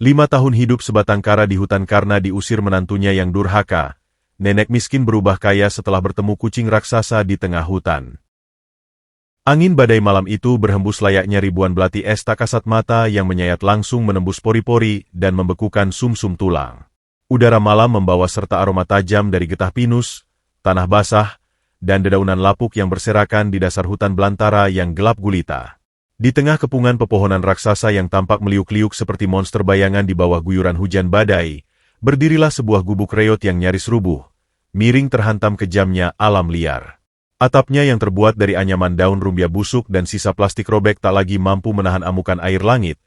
5 tahun hidup sebatang kara di hutan karena diusir menantunya yang durhaka. Nenek miskin berubah kaya setelah bertemu kucing raksasa di tengah hutan. Angin badai malam itu berhembus layaknya ribuan belati es tak kasat mata yang menyayat langsung menembus pori-pori dan membekukan sumsum tulang. Udara malam membawa serta aroma tajam dari getah pinus, tanah basah, dan dedaunan lapuk yang berserakan di dasar hutan belantara yang gelap gulita. Di tengah kepungan pepohonan raksasa yang tampak meliuk-liuk seperti monster bayangan di bawah guyuran hujan badai, berdirilah sebuah gubuk reot yang nyaris rubuh, miring terhantam kejamnya alam liar. Atapnya yang terbuat dari anyaman daun rumbia busuk dan sisa plastik robek tak lagi mampu menahan amukan air langit,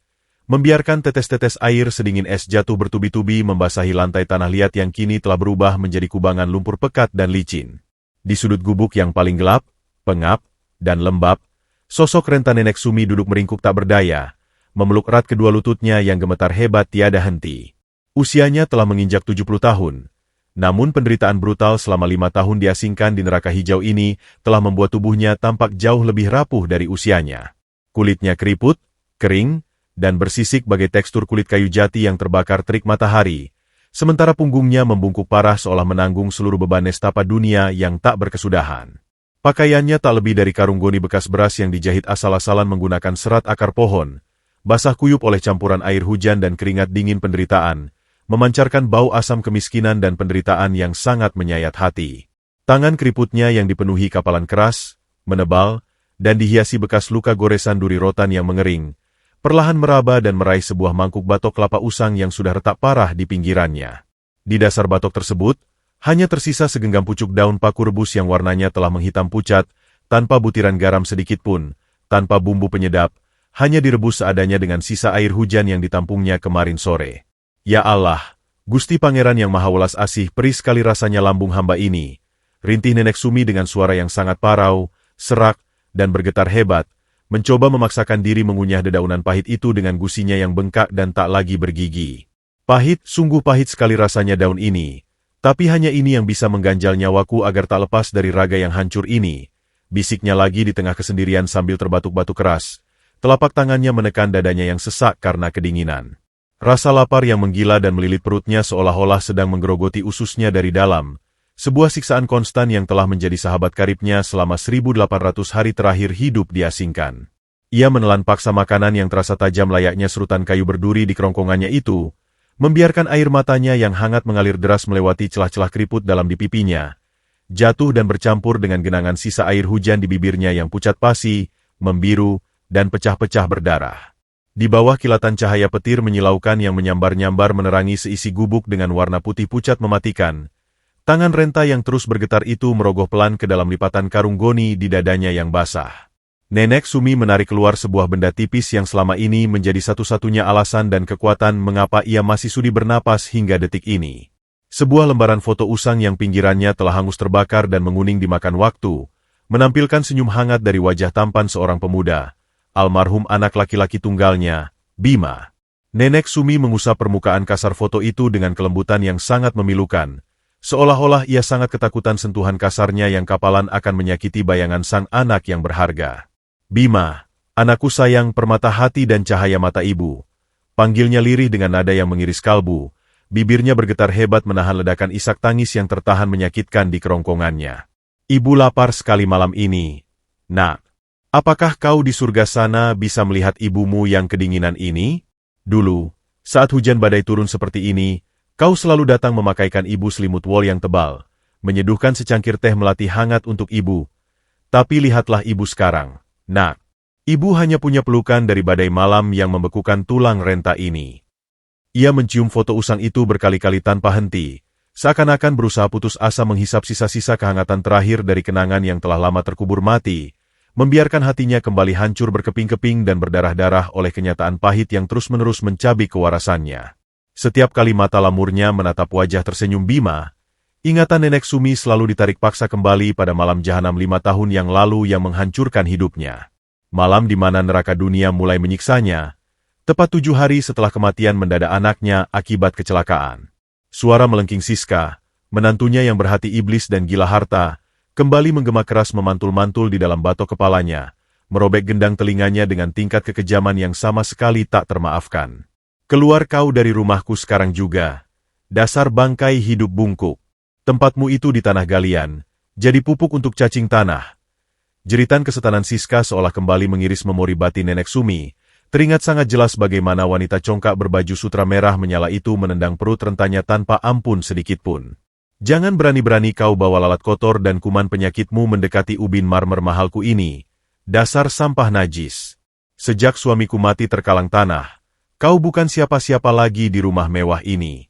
membiarkan tetes-tetes air sedingin es jatuh bertubi-tubi membasahi lantai tanah liat yang kini telah berubah menjadi kubangan lumpur pekat dan licin. Di sudut gubuk yang paling gelap, pengap, dan lembab, sosok renta Nenek Sumi duduk meringkuk tak berdaya, memeluk erat kedua lututnya yang gemetar hebat tiada henti. Usianya telah menginjak 70 tahun, namun penderitaan brutal selama 5 tahun diasingkan di neraka hijau ini telah membuat tubuhnya tampak jauh lebih rapuh dari usianya. Kulitnya keriput, kering, dan bersisik bagai tekstur kulit kayu jati yang terbakar terik matahari, sementara punggungnya membungkuk parah seolah menanggung seluruh beban nestapa dunia yang tak berkesudahan. Pakaiannya tak lebih dari karung goni bekas beras yang dijahit asal-asalan menggunakan serat akar pohon, basah kuyup oleh campuran air hujan dan keringat dingin penderitaan, memancarkan bau asam kemiskinan dan penderitaan yang sangat menyayat hati. Tangan keriputnya yang dipenuhi kapalan keras, menebal, dan dihiasi bekas luka goresan duri rotan yang mengering, perlahan meraba dan meraih sebuah mangkuk batok kelapa usang yang sudah retak parah di pinggirannya. Di dasar batok tersebut, hanya tersisa segenggam pucuk daun paku rebus yang warnanya telah menghitam pucat, tanpa butiran garam sedikit pun, tanpa bumbu penyedap, hanya direbus seadanya dengan sisa air hujan yang ditampungnya kemarin sore. Ya Allah, Gusti Pangeran yang Maha Welas Asih, perih sekali rasanya lambung hamba ini, rintih Nenek Sumi dengan suara yang sangat parau, serak, dan bergetar hebat, mencoba memaksakan diri mengunyah dedaunan pahit itu dengan gusinya yang bengkak dan tak lagi bergigi. Pahit, sungguh pahit sekali rasanya daun ini. Tapi hanya ini yang bisa mengganjal nyawaku agar tak lepas dari raga yang hancur ini, bisiknya lagi di tengah kesendirian sambil terbatuk-batuk keras. Telapak tangannya menekan dadanya yang sesak karena kedinginan. Rasa lapar yang menggila dan melilit perutnya seolah-olah sedang menggerogoti ususnya dari dalam, sebuah siksaan konstan yang telah menjadi sahabat karibnya selama 1800 hari terakhir hidup diasingkan. Ia menelan paksa makanan yang terasa tajam layaknya serutan kayu berduri di kerongkongannya itu, membiarkan air matanya yang hangat mengalir deras melewati celah-celah keriput dalam di pipinya, jatuh dan bercampur dengan genangan sisa air hujan di bibirnya yang pucat pasi, membiru, dan pecah-pecah berdarah. Di bawah kilatan cahaya petir menyilaukan yang menyambar-nyambar menerangi seisi gubuk dengan warna putih pucat mematikan, tangan renta yang terus bergetar itu merogoh pelan ke dalam lipatan karung goni di dadanya yang basah. Nenek Sumi menarik keluar sebuah benda tipis yang selama ini menjadi satu-satunya alasan dan kekuatan mengapa ia masih sudi bernapas hingga detik ini. Sebuah lembaran foto usang yang pinggirannya telah hangus terbakar dan menguning dimakan waktu, menampilkan senyum hangat dari wajah tampan seorang pemuda, almarhum anak laki-laki tunggalnya, Bima. Nenek Sumi mengusap permukaan kasar foto itu dengan kelembutan yang sangat memilukan, seolah-olah ia sangat ketakutan sentuhan kasarnya yang kapalan akan menyakiti bayangan sang anak yang berharga. Bima, anakku sayang, permata hati dan cahaya mata ibu. Panggilnya lirih dengan nada yang mengiris kalbu, bibirnya bergetar hebat menahan ledakan isak tangis yang tertahan menyakitkan di kerongkongannya. Ibu lapar sekali malam ini. Nak, apakah kau di surga sana bisa melihat ibumu yang kedinginan ini? Dulu, saat hujan badai turun seperti ini, kau selalu datang memakaikan ibu selimut wol yang tebal, menyeduhkan secangkir teh melati hangat untuk ibu. Tapi lihatlah ibu sekarang. Nak, ibu hanya punya pelukan dari badai malam yang membekukan tulang renta ini. Ia mencium foto usang itu berkali-kali tanpa henti, seakan-akan berusaha putus asa menghisap sisa-sisa kehangatan terakhir dari kenangan yang telah lama terkubur mati, membiarkan hatinya kembali hancur berkeping-keping dan berdarah-darah oleh kenyataan pahit yang terus-menerus mencabik kewarasannya. Setiap kali mata lamurnya menatap wajah tersenyum Bima, ingatan Nenek Sumi selalu ditarik paksa kembali pada malam jahanam 5 tahun yang lalu yang menghancurkan hidupnya. Malam di mana neraka dunia mulai menyiksanya, tepat 7 hari setelah kematian mendadak anaknya akibat kecelakaan. Suara melengking Siska, menantunya yang berhati iblis dan gila harta, kembali menggema keras memantul-mantul di dalam batok kepalanya, merobek gendang telinganya dengan tingkat kekejaman yang sama sekali tak termaafkan. Keluar kau dari rumahku sekarang juga, dasar bangkai hidup bungkuk. Tempatmu itu di tanah galian, jadi pupuk untuk cacing tanah. Jeritan kesetanan Siska seolah kembali mengiris memori batin Nenek Sumi. Teringat sangat jelas bagaimana wanita congkak berbaju sutra merah menyala itu menendang perut rentannya tanpa ampun sedikitpun. Jangan berani-berani kau bawa lalat kotor dan kuman penyakitmu mendekati ubin marmer mahalku ini. Dasar sampah najis. Sejak suamiku mati terkalang tanah, kau bukan siapa-siapa lagi di rumah mewah ini.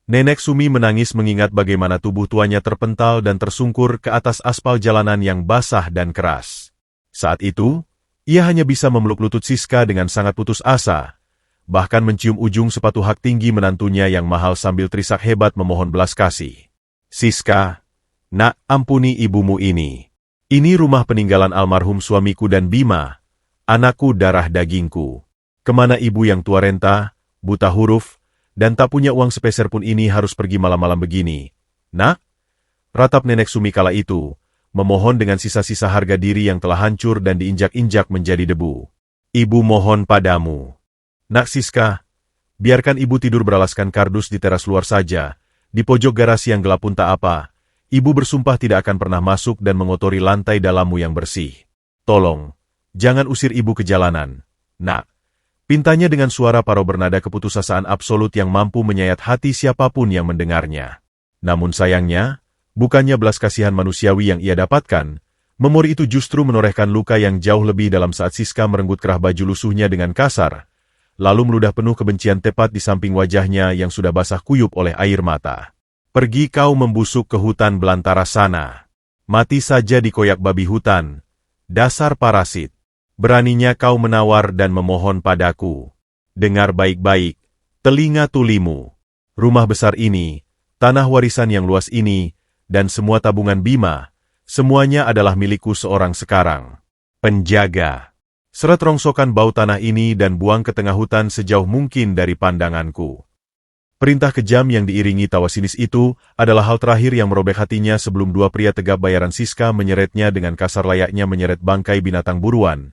Nenek Sumi menangis mengingat bagaimana tubuh tuanya terpental dan tersungkur ke atas aspal jalanan yang basah dan keras. Saat itu, ia hanya bisa memeluk lutut Siska dengan sangat putus asa, bahkan mencium ujung sepatu hak tinggi menantunya yang mahal sambil terisak hebat memohon belas kasih. Siska, nak, ampuni ibumu ini. Ini rumah peninggalan almarhum suamiku dan Bima, anakku darah dagingku. Kemana ibu yang tua renta, buta huruf, dan tak punya uang sepeser pun ini harus pergi malam-malam begini? Nak? Ratap Nenek Sumi kala itu, memohon dengan sisa-sisa harga diri yang telah hancur dan diinjak-injak menjadi debu. Ibu mohon padamu. Nak Siska, biarkan ibu tidur beralaskan kardus di teras luar saja, di pojok garasi yang gelap pun tak apa. Ibu bersumpah tidak akan pernah masuk dan mengotori lantai dalammu yang bersih. Tolong, jangan usir ibu ke jalanan. Nak. Pintanya dengan suara paro bernada keputusasaan absolut yang mampu menyayat hati siapapun yang mendengarnya. Namun sayangnya, bukannya belas kasihan manusiawi yang ia dapatkan, memori itu justru menorehkan luka yang jauh lebih dalam saat Siska merenggut kerah baju lusuhnya dengan kasar, lalu meludah penuh kebencian tepat di samping wajahnya yang sudah basah kuyup oleh air mata. Pergi kau membusuk ke hutan belantara sana. Mati saja dikoyak babi hutan. Dasar parasit. Beraninya kau menawar dan memohon padaku. Dengar baik-baik, telinga tulimu. Rumah besar ini, tanah warisan yang luas ini, dan semua tabungan Bima, semuanya adalah milikku seorang sekarang. Penjaga. Seret rongsokan bau tanah ini dan buang ke tengah hutan sejauh mungkin dari pandanganku. Perintah kejam yang diiringi tawa sinis itu adalah hal terakhir yang merobek hatinya sebelum dua pria tegap bayaran Siska menyeretnya dengan kasar layaknya menyeret bangkai binatang buruan,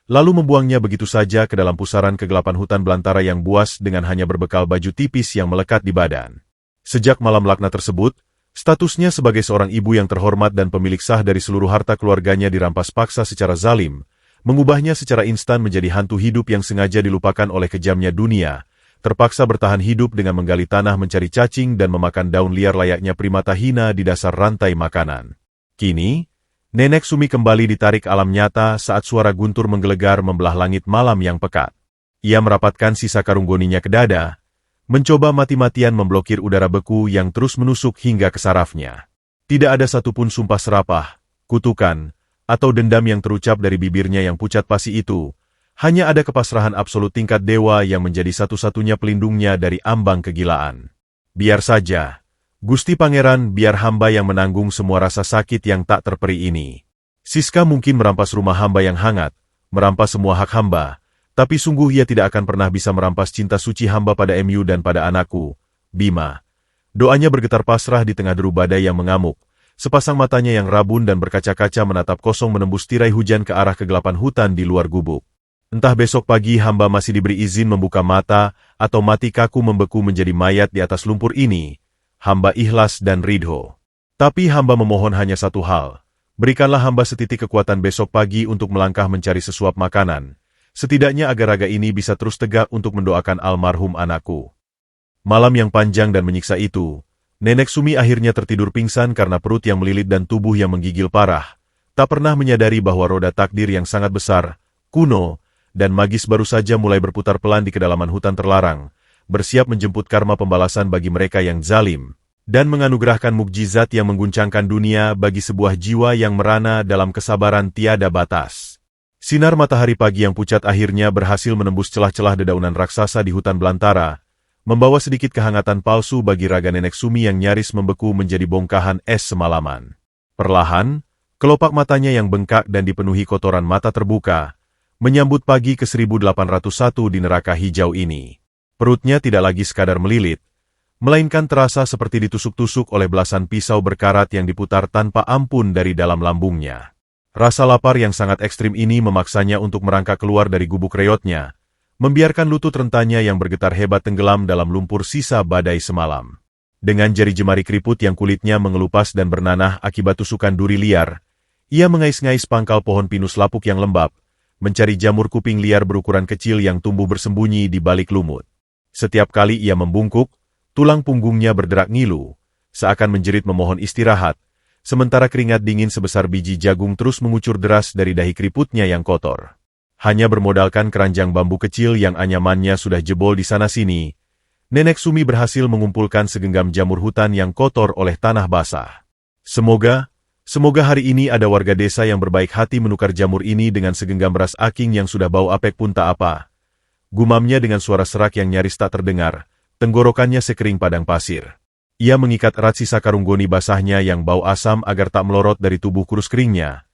lalu membuangnya begitu saja ke dalam pusaran kegelapan hutan belantara yang buas dengan hanya berbekal baju tipis yang melekat di badan. Sejak malam laknat tersebut, statusnya sebagai seorang ibu yang terhormat dan pemilik sah dari seluruh harta keluarganya dirampas paksa secara zalim, mengubahnya secara instan menjadi hantu hidup yang sengaja dilupakan oleh kejamnya dunia, terpaksa bertahan hidup dengan menggali tanah mencari cacing dan memakan daun liar layaknya primata hina di dasar rantai makanan. Kini, Nenek Sumi kembali ditarik alam nyata saat suara guntur menggelegar membelah langit malam yang pekat. Ia merapatkan sisa karung goninya ke dada, mencoba mati-matian memblokir udara beku yang terus menusuk hingga ke sarafnya. Tidak ada satupun sumpah serapah, kutukan, atau dendam yang terucap dari bibirnya yang pucat pasi itu. Hanya ada kepasrahan absolut tingkat dewa yang menjadi satu-satunya pelindungnya dari ambang kegilaan. Biar saja, Gusti Pangeran, biar hamba yang menanggung semua rasa sakit yang tak terperi ini. Siska mungkin merampas rumah hamba yang hangat, merampas semua hak hamba, tapi sungguh ia tidak akan pernah bisa merampas cinta suci hamba pada MU dan pada anakku, Bima. Doanya bergetar pasrah di tengah deru badai yang mengamuk, sepasang matanya yang rabun dan berkaca-kaca menatap kosong menembus tirai hujan ke arah kegelapan hutan di luar gubuk. Entah besok pagi hamba masih diberi izin membuka mata, atau mati kaku membeku menjadi mayat di atas lumpur ini, hamba ikhlas dan ridho. Tapi hamba memohon hanya satu hal, berikanlah hamba setitik kekuatan besok pagi untuk melangkah mencari sesuap makanan, setidaknya agar raga ini bisa terus tegak untuk mendoakan almarhum anakku. Malam yang panjang dan menyiksa itu, Nenek Sumi akhirnya tertidur pingsan karena perut yang melilit dan tubuh yang menggigil parah, tak pernah menyadari bahwa roda takdir yang sangat besar, kuno, dan magis baru saja mulai berputar pelan di kedalaman hutan terlarang, bersiap menjemput karma pembalasan bagi mereka yang zalim, dan menganugerahkan mukjizat yang mengguncangkan dunia bagi sebuah jiwa yang merana dalam kesabaran tiada batas. Sinar matahari pagi yang pucat akhirnya berhasil menembus celah-celah dedaunan raksasa di hutan belantara, membawa sedikit kehangatan palsu bagi raga Nenek Sumi yang nyaris membeku menjadi bongkahan es semalaman. Perlahan, kelopak matanya yang bengkak dan dipenuhi kotoran mata terbuka, menyambut pagi ke 1801 di neraka hijau ini. Perutnya tidak lagi sekadar melilit, melainkan terasa seperti ditusuk-tusuk oleh belasan pisau berkarat yang diputar tanpa ampun dari dalam lambungnya. Rasa lapar yang sangat ekstrim ini memaksanya untuk merangkak keluar dari gubuk reotnya, membiarkan lutut rentannya yang bergetar hebat tenggelam dalam lumpur sisa badai semalam. Dengan jari jemari keriput yang kulitnya mengelupas dan bernanah akibat tusukan duri liar, ia mengais-ngais pangkal pohon pinus lapuk yang lembab, mencari jamur kuping liar berukuran kecil yang tumbuh bersembunyi di balik lumut. Setiap kali ia membungkuk, tulang punggungnya berderak ngilu, seakan menjerit memohon istirahat, sementara keringat dingin sebesar biji jagung terus mengucur deras dari dahi keriputnya yang kotor. Hanya bermodalkan keranjang bambu kecil yang anyamannya sudah jebol di sana-sini, Nenek Sumi berhasil mengumpulkan segenggam jamur hutan yang kotor oleh tanah basah. Semoga hari ini ada warga desa yang berbaik hati menukar jamur ini dengan segenggam beras aking yang sudah bau apek pun tak apa. Gumamnya dengan suara serak yang nyaris tak terdengar, tenggorokannya sekering padang pasir. Ia mengikat erat sisa karung goni basahnya yang bau asam agar tak melorot dari tubuh kurus keringnya,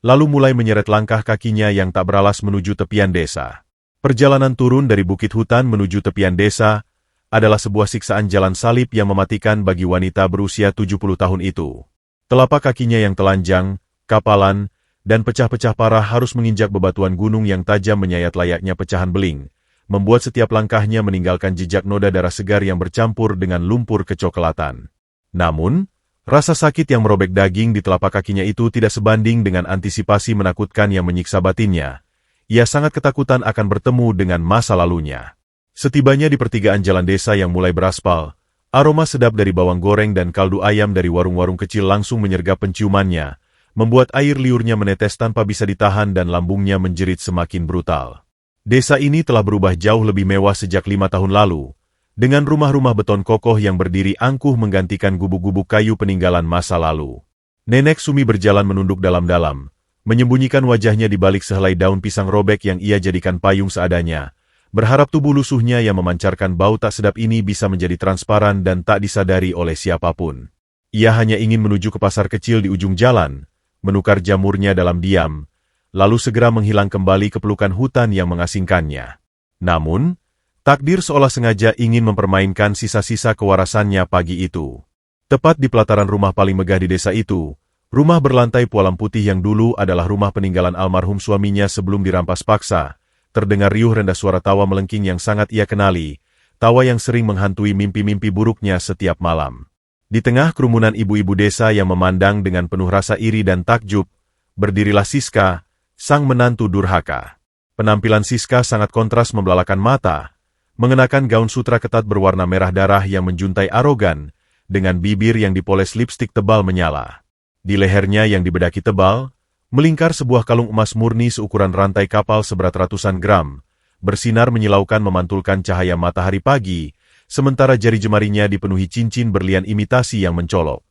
lalu mulai menyeret langkah kakinya yang tak beralas menuju tepian desa. Perjalanan turun dari bukit hutan menuju tepian desa adalah sebuah siksaan jalan salib yang mematikan bagi wanita berusia 70 tahun itu. Telapak kakinya yang telanjang, kapalan, dan pecah-pecah parah harus menginjak bebatuan gunung yang tajam menyayat layaknya pecahan beling, membuat setiap langkahnya meninggalkan jejak noda darah segar yang bercampur dengan lumpur kecoklatan. Namun, rasa sakit yang merobek daging di telapak kakinya itu tidak sebanding dengan antisipasi menakutkan yang menyiksa batinnya. Ia sangat ketakutan akan bertemu dengan masa lalunya. Setibanya di pertigaan jalan desa yang mulai beraspal, aroma sedap dari bawang goreng dan kaldu ayam dari warung-warung kecil langsung menyergap penciumannya, membuat air liurnya menetes tanpa bisa ditahan dan lambungnya menjerit semakin brutal. Desa ini telah berubah jauh lebih mewah sejak 5 tahun lalu, dengan rumah-rumah beton kokoh yang berdiri angkuh menggantikan gubuk-gubuk kayu peninggalan masa lalu. Nenek Sumi berjalan menunduk dalam-dalam, menyembunyikan wajahnya di balik sehelai daun pisang robek yang ia jadikan payung seadanya, berharap tubuh lusuhnya yang memancarkan bau tak sedap ini bisa menjadi transparan dan tak disadari oleh siapapun. Ia hanya ingin menuju ke pasar kecil di ujung jalan, menukar jamurnya dalam diam, lalu segera menghilang kembali ke pelukan hutan yang mengasingkannya. Namun, takdir seolah sengaja ingin mempermainkan sisa-sisa kewarasannya pagi itu. Tepat di pelataran rumah paling megah di desa itu, rumah berlantai pualam putih yang dulu adalah rumah peninggalan almarhum suaminya sebelum dirampas paksa, terdengar riuh rendah suara tawa melengking yang sangat ia kenali, tawa yang sering menghantui mimpi-mimpi buruknya setiap malam. Di tengah kerumunan ibu-ibu desa yang memandang dengan penuh rasa iri dan takjub, berdirilah Siska, sang menantu durhaka. Penampilan Siska sangat kontras membelalakan mata, mengenakan gaun sutra ketat berwarna merah darah yang menjuntai arogan, dengan bibir yang dipoles lipstik tebal menyala. Di lehernya yang dibedaki tebal, melingkar sebuah kalung emas murni seukuran rantai kapal seberat ratusan gram, bersinar menyilaukan memantulkan cahaya matahari pagi, sementara jari jemarinya dipenuhi cincin berlian imitasi yang mencolok.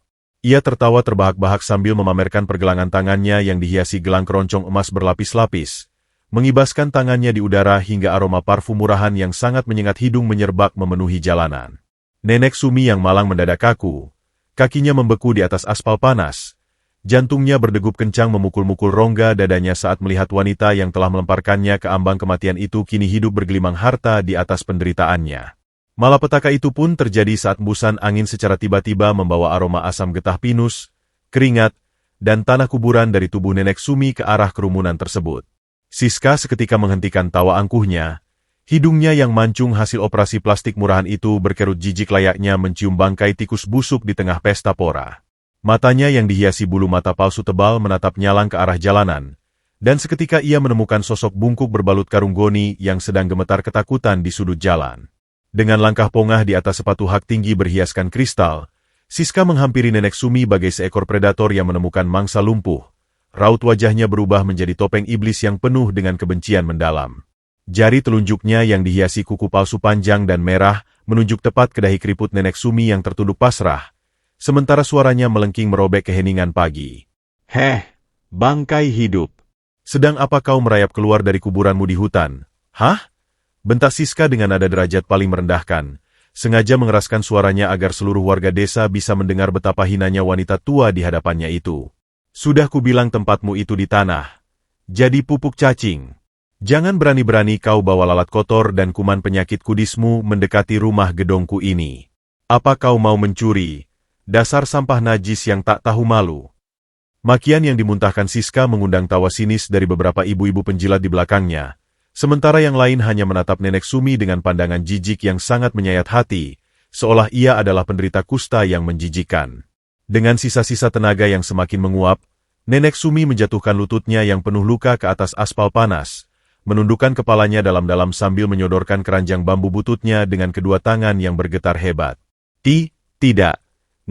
Ia tertawa terbahak-bahak sambil memamerkan pergelangan tangannya yang dihiasi gelang keroncong emas berlapis-lapis, mengibaskan tangannya di udara hingga aroma parfum murahan yang sangat menyengat hidung menyerbak memenuhi jalanan. Nenek Sumi yang malang mendadak kaku, kakinya membeku di atas aspal panas, jantungnya berdegup kencang memukul-mukul rongga dadanya saat melihat wanita yang telah melemparkannya ke ambang kematian itu kini hidup bergelimang harta di atas penderitaannya. Malapetaka itu pun terjadi saat embusan angin secara tiba-tiba membawa aroma asam getah pinus, keringat, dan tanah kuburan dari tubuh Nenek Sumi ke arah kerumunan tersebut. Siska seketika menghentikan tawa angkuhnya, hidungnya yang mancung hasil operasi plastik murahan itu berkerut jijik layaknya mencium bangkai tikus busuk di tengah pesta pora. Matanya yang dihiasi bulu mata palsu tebal menatap nyalang ke arah jalanan, dan seketika ia menemukan sosok bungkuk berbalut karung goni yang sedang gemetar ketakutan di sudut jalan. Dengan langkah pongah di atas sepatu hak tinggi berhiaskan kristal, Siska menghampiri Nenek Sumi bagai seekor predator yang menemukan mangsa lumpuh. Raut wajahnya berubah menjadi topeng iblis yang penuh dengan kebencian mendalam. Jari telunjuknya yang dihiasi kuku palsu panjang dan merah menunjuk tepat ke dahi keriput Nenek Sumi yang tertunduk pasrah, sementara suaranya melengking merobek keheningan pagi. "Heh, bangkai hidup. Sedang apa kau merayap keluar dari kuburanmu di hutan? Hah?" Bentak Siska dengan nada derajat paling merendahkan, sengaja mengeraskan suaranya agar seluruh warga desa bisa mendengar betapa hinanya wanita tua di hadapannya itu. "Sudah kubilang tempatmu itu di tanah. Jadi pupuk cacing. Jangan berani-berani kau bawa lalat kotor dan kuman penyakit kudismu mendekati rumah gedongku ini. Apa kau mau mencuri? Dasar sampah najis yang tak tahu malu." Makian yang dimuntahkan Siska mengundang tawa sinis dari beberapa ibu-ibu penjilat di belakangnya, Sementara yang lain hanya menatap Nenek Sumi dengan pandangan jijik yang sangat menyayat hati, seolah ia adalah penderita kusta yang menjijikkan. Dengan sisa-sisa tenaga yang semakin menguap, Nenek Sumi menjatuhkan lututnya yang penuh luka ke atas aspal panas, menundukkan kepalanya dalam-dalam sambil menyodorkan keranjang bambu bututnya dengan kedua tangan yang bergetar hebat. Tidak.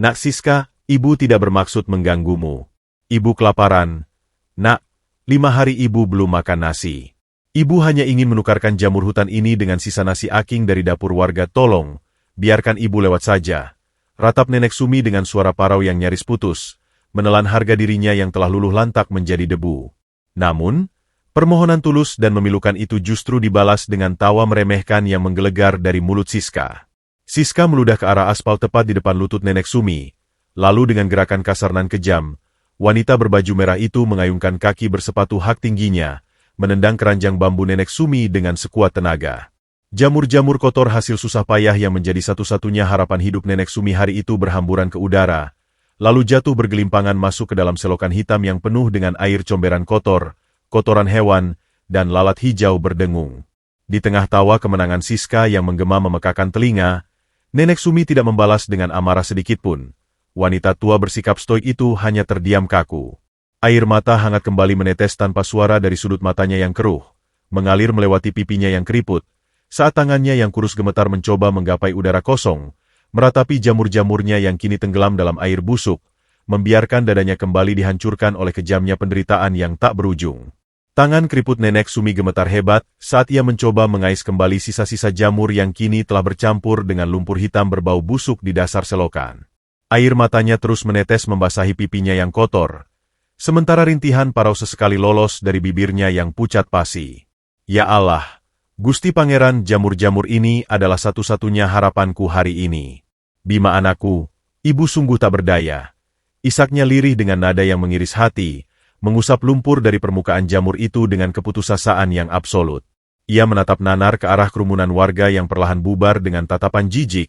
Nak Siska, ibu tidak bermaksud mengganggumu. Ibu kelaparan. Nak, 5 hari ibu belum makan nasi. Ibu hanya ingin menukarkan jamur hutan ini dengan sisa nasi aking dari dapur warga. Tolong, biarkan ibu lewat saja. Ratap Nenek Sumi dengan suara parau yang nyaris putus, menelan harga dirinya yang telah luluh lantak menjadi debu. Namun, permohonan tulus dan memilukan itu justru dibalas dengan tawa meremehkan yang menggelegar dari mulut Siska. Siska meludah ke arah aspal tepat di depan lutut Nenek Sumi, lalu dengan gerakan kasar nan kejam, wanita berbaju merah itu mengayunkan kaki bersepatu hak tingginya, menendang keranjang bambu Nenek Sumi dengan sekuat tenaga. Jamur-jamur kotor hasil susah payah yang menjadi satu-satunya harapan hidup Nenek Sumi hari itu berhamburan ke udara, lalu jatuh bergelimpangan masuk ke dalam selokan hitam yang penuh dengan air comberan kotor, kotoran hewan, dan lalat hijau berdengung. Di tengah tawa kemenangan Siska yang menggema memekakan telinga, Nenek Sumi tidak membalas dengan amarah sedikitpun. Wanita tua bersikap stoik itu hanya terdiam kaku. Air mata hangat kembali menetes tanpa suara dari sudut matanya yang keruh, mengalir melewati pipinya yang keriput, saat tangannya yang kurus gemetar mencoba menggapai udara kosong, meratapi jamur-jamurnya yang kini tenggelam dalam air busuk, membiarkan dadanya kembali dihancurkan oleh kejamnya penderitaan yang tak berujung. Tangan keriput Nenek Sumi gemetar hebat saat ia mencoba mengais kembali sisa-sisa jamur yang kini telah bercampur dengan lumpur hitam berbau busuk di dasar selokan. Air matanya terus menetes membasahi pipinya yang kotor, sementara rintihan parau sesekali lolos dari bibirnya yang pucat pasi. Ya Allah, Gusti Pangeran, jamur-jamur ini adalah satu-satunya harapanku hari ini. Bima anakku, ibu sungguh tak berdaya. Isaknya lirih dengan nada yang mengiris hati, mengusap lumpur dari permukaan jamur itu dengan keputusasaan yang absolut. Ia menatap nanar ke arah kerumunan warga yang perlahan bubar dengan tatapan jijik,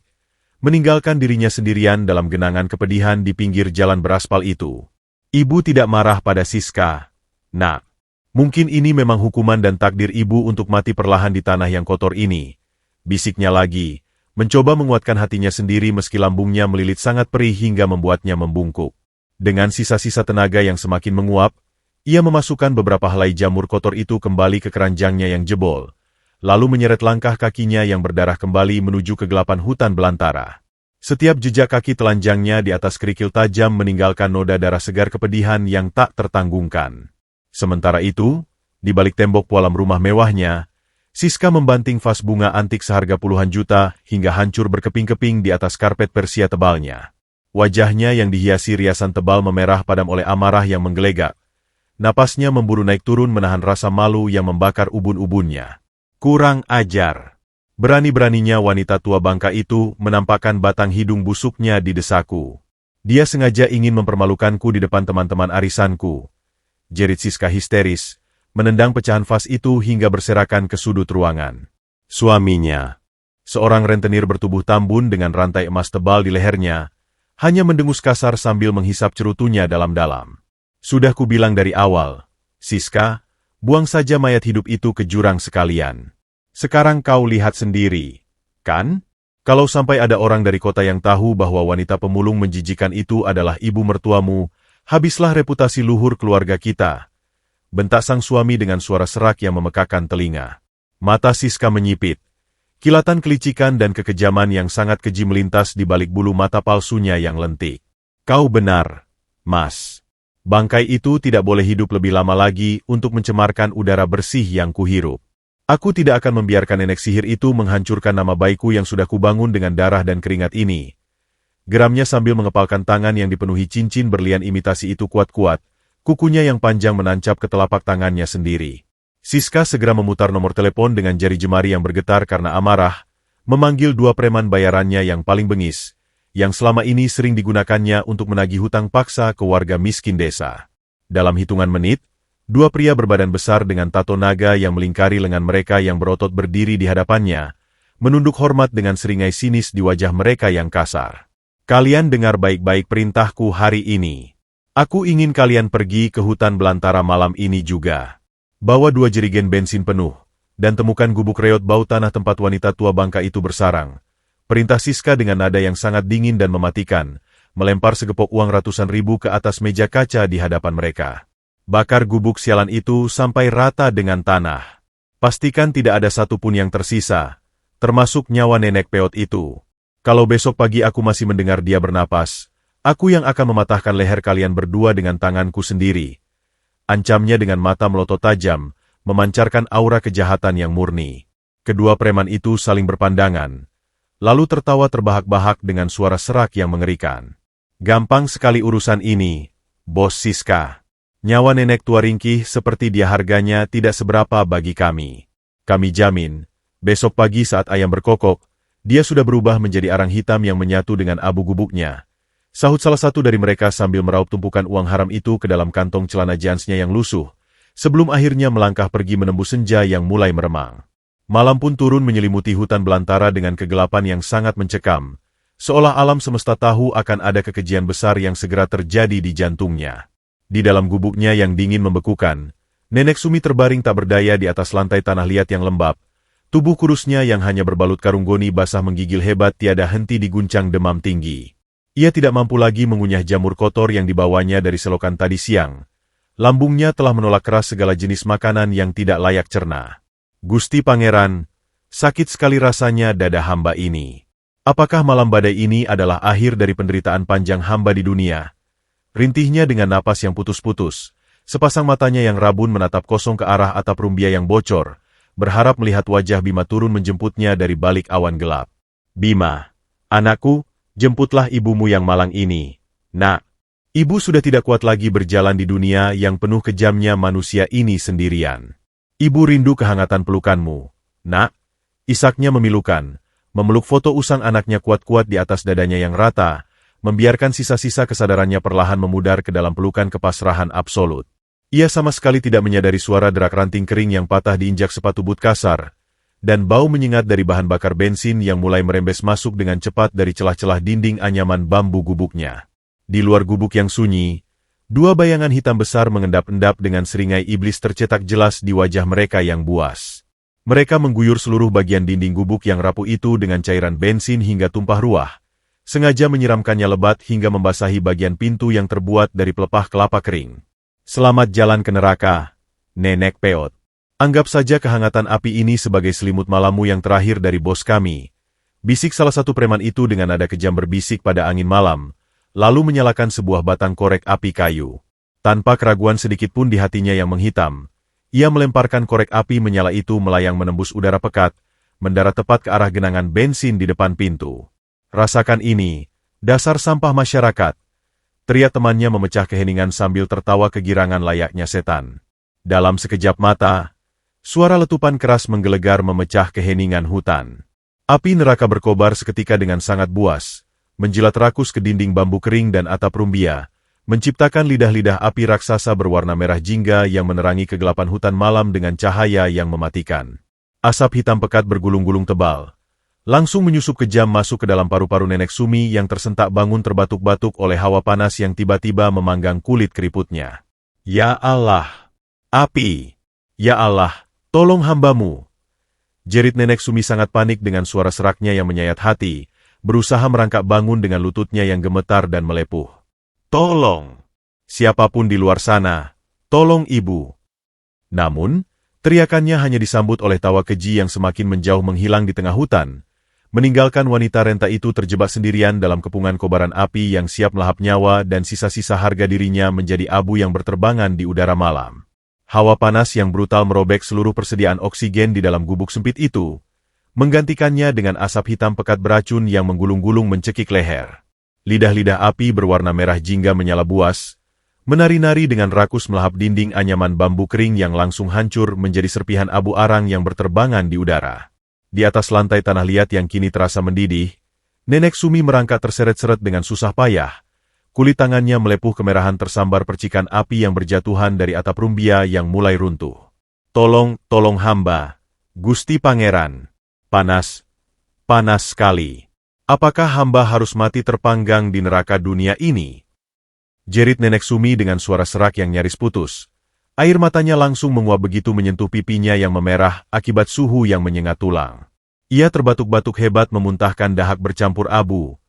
meninggalkan dirinya sendirian dalam genangan kepedihan di pinggir jalan beraspal itu. Ibu tidak marah pada Siska. Nak, mungkin ini memang hukuman dan takdir ibu untuk mati perlahan di tanah yang kotor ini. Bisiknya lagi, mencoba menguatkan hatinya sendiri meski lambungnya melilit sangat perih hingga membuatnya membungkuk. Dengan sisa-sisa tenaga yang semakin menguap, ia memasukkan beberapa helai jamur kotor itu kembali ke keranjangnya yang jebol, lalu menyeret langkah kakinya yang berdarah kembali menuju kegelapan hutan belantara. Setiap jejak kaki telanjangnya di atas kerikil tajam meninggalkan noda darah segar kepedihan yang tak tertanggungkan. Sementara itu, di balik tembok pualam rumah mewahnya, Siska membanting vas bunga antik seharga puluhan juta hingga hancur berkeping-keping di atas karpet Persia tebalnya. Wajahnya yang dihiasi riasan tebal memerah padam oleh amarah yang menggelegak. Napasnya memburu naik turun menahan rasa malu yang membakar ubun-ubunnya. Kurang ajar. Berani-beraninya wanita tua bangka itu menampakkan batang hidung busuknya di desaku. Dia sengaja ingin mempermalukanku di depan teman-teman arisanku. Jerit Siska histeris, menendang pecahan vas itu hingga berserakan ke sudut ruangan. Suaminya, seorang rentenir bertubuh tambun dengan rantai emas tebal di lehernya, hanya mendengus kasar sambil menghisap cerutunya dalam-dalam. Sudah kubilang dari awal, Siska, buang saja mayat hidup itu ke jurang sekalian. Sekarang kau lihat sendiri, kan? Kalau sampai ada orang dari kota yang tahu bahwa wanita pemulung menjijikan itu adalah ibu mertuamu, habislah reputasi luhur keluarga kita. Bentak sang suami dengan suara serak yang memekakan telinga. Mata Siska menyipit. Kilatan kelicikan dan kekejaman yang sangat keji melintas di balik bulu mata palsunya yang lentik. Kau benar, Mas. Bangkai itu tidak boleh hidup lebih lama lagi untuk mencemarkan udara bersih yang kuhirup. Aku tidak akan membiarkan nenek sihir itu menghancurkan nama baikku yang sudah kubangun dengan darah dan keringat ini. Geramnya sambil mengepalkan tangan yang dipenuhi cincin berlian imitasi itu kuat-kuat, kukunya yang panjang menancap ke telapak tangannya sendiri. Siska segera memutar nomor telepon dengan jari jemari yang bergetar karena amarah, memanggil 2 preman bayarannya yang paling bengis, yang selama ini sering digunakannya untuk menagih hutang paksa ke warga miskin desa. Dalam hitungan menit, 2 pria berbadan besar dengan tato naga yang melingkari lengan mereka yang berotot berdiri di hadapannya, menunduk hormat dengan seringai sinis di wajah mereka yang kasar. Kalian dengar baik-baik perintahku hari ini. Aku ingin kalian pergi ke hutan belantara malam ini juga. Bawa 2 jerigen bensin penuh, dan temukan gubuk reot bau tanah tempat wanita tua bangka itu bersarang. Perintah Siska dengan nada yang sangat dingin dan mematikan, melempar segepok uang ratusan ribu ke atas meja kaca di hadapan mereka. Bakar gubuk sialan itu sampai rata dengan tanah. Pastikan tidak ada satupun yang tersisa, termasuk nyawa nenek peot itu. Kalau besok pagi aku masih mendengar dia bernapas, aku yang akan mematahkan leher kalian berdua dengan tanganku sendiri. Ancamnya dengan mata melotot tajam, memancarkan aura kejahatan yang murni. Kedua preman itu saling berpandangan, lalu tertawa terbahak-bahak dengan suara serak yang mengerikan. Gampang sekali urusan ini, Bos Siska. Nyawa nenek tua ringkih seperti dia harganya tidak seberapa bagi kami. Kami jamin, besok pagi saat ayam berkokok, dia sudah berubah menjadi arang hitam yang menyatu dengan abu gubuknya. Sahut salah satu dari mereka sambil meraup tumpukan uang haram itu ke dalam kantong celana jeansnya yang lusuh, sebelum akhirnya melangkah pergi menembus senja yang mulai meremang. Malam pun turun menyelimuti hutan belantara dengan kegelapan yang sangat mencekam, seolah alam semesta tahu akan ada kekejian besar yang segera terjadi di jantungnya. Di dalam gubuknya yang dingin membekukan, Nenek Sumi terbaring tak berdaya di atas lantai tanah liat yang lembab. Tubuh kurusnya yang hanya berbalut karung goni basah menggigil hebat tiada henti diguncang demam tinggi. Ia tidak mampu lagi mengunyah jamur kotor yang dibawanya dari selokan tadi siang. Lambungnya telah menolak keras segala jenis makanan yang tidak layak cerna. Gusti Pangeran, sakit sekali rasanya dada hamba ini. Apakah malam badai ini adalah akhir dari penderitaan panjang hamba di dunia? Rintihnya dengan napas yang putus-putus, sepasang matanya yang rabun menatap kosong ke arah atap rumbia yang bocor, berharap melihat wajah Bima turun menjemputnya dari balik awan gelap. Bima, anakku, jemputlah ibumu yang malang ini. Nak, ibu sudah tidak kuat lagi berjalan di dunia yang penuh kejamnya manusia ini sendirian. Ibu rindu kehangatan pelukanmu. Nak, isaknya memilukan, memeluk foto usang anaknya kuat-kuat di atas dadanya yang rata, membiarkan sisa-sisa kesadarannya perlahan memudar ke dalam pelukan kepasrahan absolut. Ia sama sekali tidak menyadari suara derak ranting kering yang patah diinjak sepatu but kasar, dan bau menyengat dari bahan bakar bensin yang mulai merembes masuk dengan cepat dari celah-celah dinding anyaman bambu gubuknya. Di luar gubuk yang sunyi, dua bayangan hitam besar mengendap-endap dengan seringai iblis tercetak jelas di wajah mereka yang buas. Mereka mengguyur seluruh bagian dinding gubuk yang rapuh itu dengan cairan bensin hingga tumpah ruah, sengaja menyiramkannya lebat hingga membasahi bagian pintu yang terbuat dari pelepah kelapa kering. Selamat jalan ke neraka, Nenek Peot. Anggap saja kehangatan api ini sebagai selimut malammu yang terakhir dari bos kami. Bisik salah satu preman itu dengan nada kejam berbisik pada angin malam, lalu menyalakan sebuah batang korek api kayu. Tanpa keraguan sedikit pun di hatinya yang menghitam, ia melemparkan korek api menyala itu melayang menembus udara pekat, mendarat tepat ke arah genangan bensin di depan pintu. Rasakan ini, dasar sampah masyarakat. Teriak temannya memecah keheningan sambil tertawa kegirangan layaknya setan. Dalam sekejap mata, suara letupan keras menggelegar memecah keheningan hutan. Api neraka berkobar seketika dengan sangat buas, menjilat rakus ke dinding bambu kering dan atap rumbia, menciptakan lidah-lidah api raksasa berwarna merah jingga yang menerangi kegelapan hutan malam dengan cahaya yang mematikan. Asap hitam pekat bergulung-gulung tebal, langsung menyusup kejam masuk ke dalam paru-paru Nenek Sumi yang tersentak bangun terbatuk-batuk oleh hawa panas yang tiba-tiba memanggang kulit keriputnya. Ya Allah! Api! Ya Allah! Tolong hambamu! Jerit Nenek Sumi sangat panik dengan suara seraknya yang menyayat hati, berusaha merangkak bangun dengan lututnya yang gemetar dan melepuh. Tolong! Siapapun di luar sana, tolong ibu! Namun, teriakannya hanya disambut oleh tawa keji yang semakin menjauh menghilang di tengah hutan, meninggalkan wanita renta itu terjebak sendirian dalam kepungan kobaran api yang siap melahap nyawa dan sisa-sisa harga dirinya menjadi abu yang berterbangan di udara malam. Hawa panas yang brutal merobek seluruh persediaan oksigen di dalam gubuk sempit itu, menggantikannya dengan asap hitam pekat beracun yang menggulung-gulung mencekik leher. Lidah-lidah api berwarna merah jingga menyala buas, menari-nari dengan rakus melahap dinding anyaman bambu kering yang langsung hancur menjadi serpihan abu arang yang berterbangan di udara. Di atas lantai tanah liat yang kini terasa mendidih, Nenek Sumi merangkak terseret-seret dengan susah payah. Kulit tangannya melepuh kemerahan tersambar percikan api yang berjatuhan dari atap rumbia yang mulai runtuh. Tolong hamba, Gusti Pangeran. Panas, panas sekali. Apakah hamba harus mati terpanggang di neraka dunia ini? Jerit Nenek Sumi dengan suara serak yang nyaris putus. Air matanya langsung menguap begitu menyentuh pipinya yang memerah akibat suhu yang menyengat tulang. Ia terbatuk-batuk hebat memuntahkan dahak bercampur abu.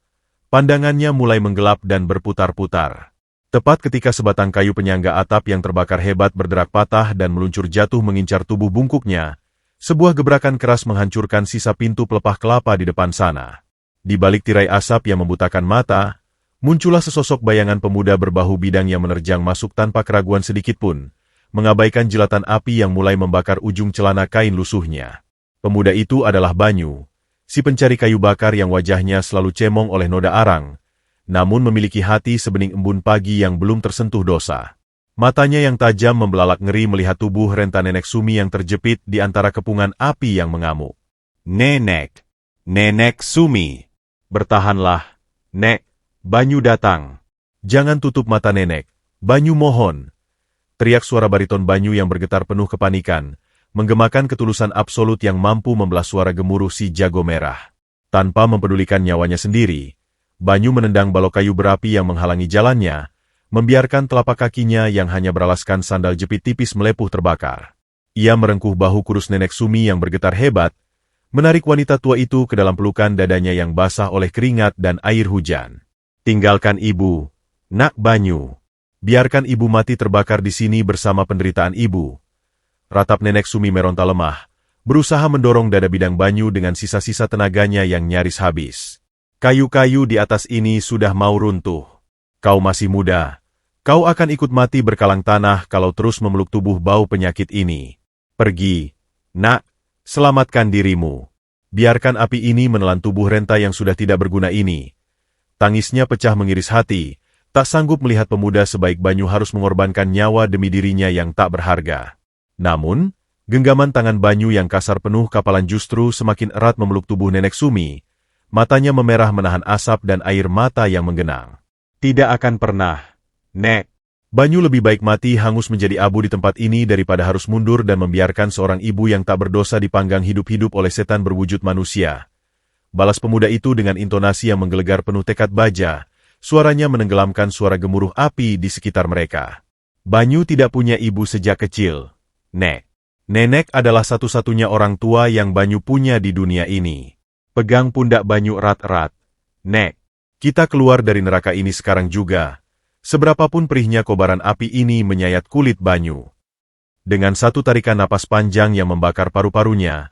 Pandangannya mulai menggelap dan berputar-putar. Tepat ketika sebatang kayu penyangga atap yang terbakar hebat berderak patah dan meluncur jatuh mengincar tubuh bungkuknya, sebuah gebrakan keras menghancurkan sisa pintu pelepah kelapa di depan sana. Di balik tirai asap yang membutakan mata, muncullah sesosok bayangan pemuda berbahu bidang yang menerjang masuk tanpa keraguan sedikitpun, mengabaikan jilatan api yang mulai membakar ujung celana kain lusuhnya. Pemuda itu adalah Banyu, si pencari kayu bakar yang wajahnya selalu cemong oleh noda arang, namun memiliki hati sebening embun pagi yang belum tersentuh dosa. Matanya yang tajam membelalak ngeri melihat tubuh renta Nenek Sumi yang terjepit di antara kepungan api yang mengamuk. Nenek! Nenek Sumi! Bertahanlah, Nek! Banyu datang! Jangan tutup mata Nenek! Banyu mohon! Teriak suara bariton Banyu yang bergetar penuh kepanikan, menggemakan ketulusan absolut yang mampu membelah suara gemuruh si jago merah. Tanpa mempedulikan nyawanya sendiri, Banyu menendang balok kayu berapi yang menghalangi jalannya, membiarkan telapak kakinya yang hanya beralaskan sandal jepit tipis melepuh terbakar. Ia merengkuh bahu kurus Nenek Sumi yang bergetar hebat, menarik wanita tua itu ke dalam pelukan dadanya yang basah oleh keringat dan air hujan. Tinggalkan ibu, Nak Banyu. Biarkan ibu mati terbakar di sini bersama penderitaan ibu. Ratap Nenek Sumi meronta lemah, berusaha mendorong dada bidang Banyu dengan sisa-sisa tenaganya yang nyaris habis. Kayu-kayu di atas ini sudah mau runtuh. Kau masih muda. Kau akan ikut mati berkalang tanah kalau terus memeluk tubuh bau penyakit ini. Pergi, Nak, selamatkan dirimu. Biarkan api ini menelan tubuh renta yang sudah tidak berguna ini. Tangisnya pecah mengiris hati. Tak sanggup melihat pemuda sebaik Banyu harus mengorbankan nyawa demi dirinya yang tak berharga. Namun, genggaman tangan Banyu yang kasar penuh kapalan justru semakin erat memeluk tubuh Nenek Sumi. Matanya memerah menahan asap dan air mata yang menggenang. Tidak akan pernah, Nek. Banyu lebih baik mati hangus menjadi abu di tempat ini daripada harus mundur dan membiarkan seorang ibu yang tak berdosa dipanggang hidup-hidup oleh setan berwujud manusia. Balas pemuda itu dengan intonasi yang menggelegar penuh tekad baja. Suaranya menenggelamkan suara gemuruh api di sekitar mereka. Banyu tidak punya ibu sejak kecil, Nek. Nenek adalah satu-satunya orang tua yang Banyu punya di dunia ini. Pegang pundak Banyu erat-erat. Nek, kita keluar dari neraka ini sekarang juga. Seberapapun perihnya kobaran api ini menyayat kulit Banyu. Dengan satu tarikan napas panjang yang membakar paru-parunya,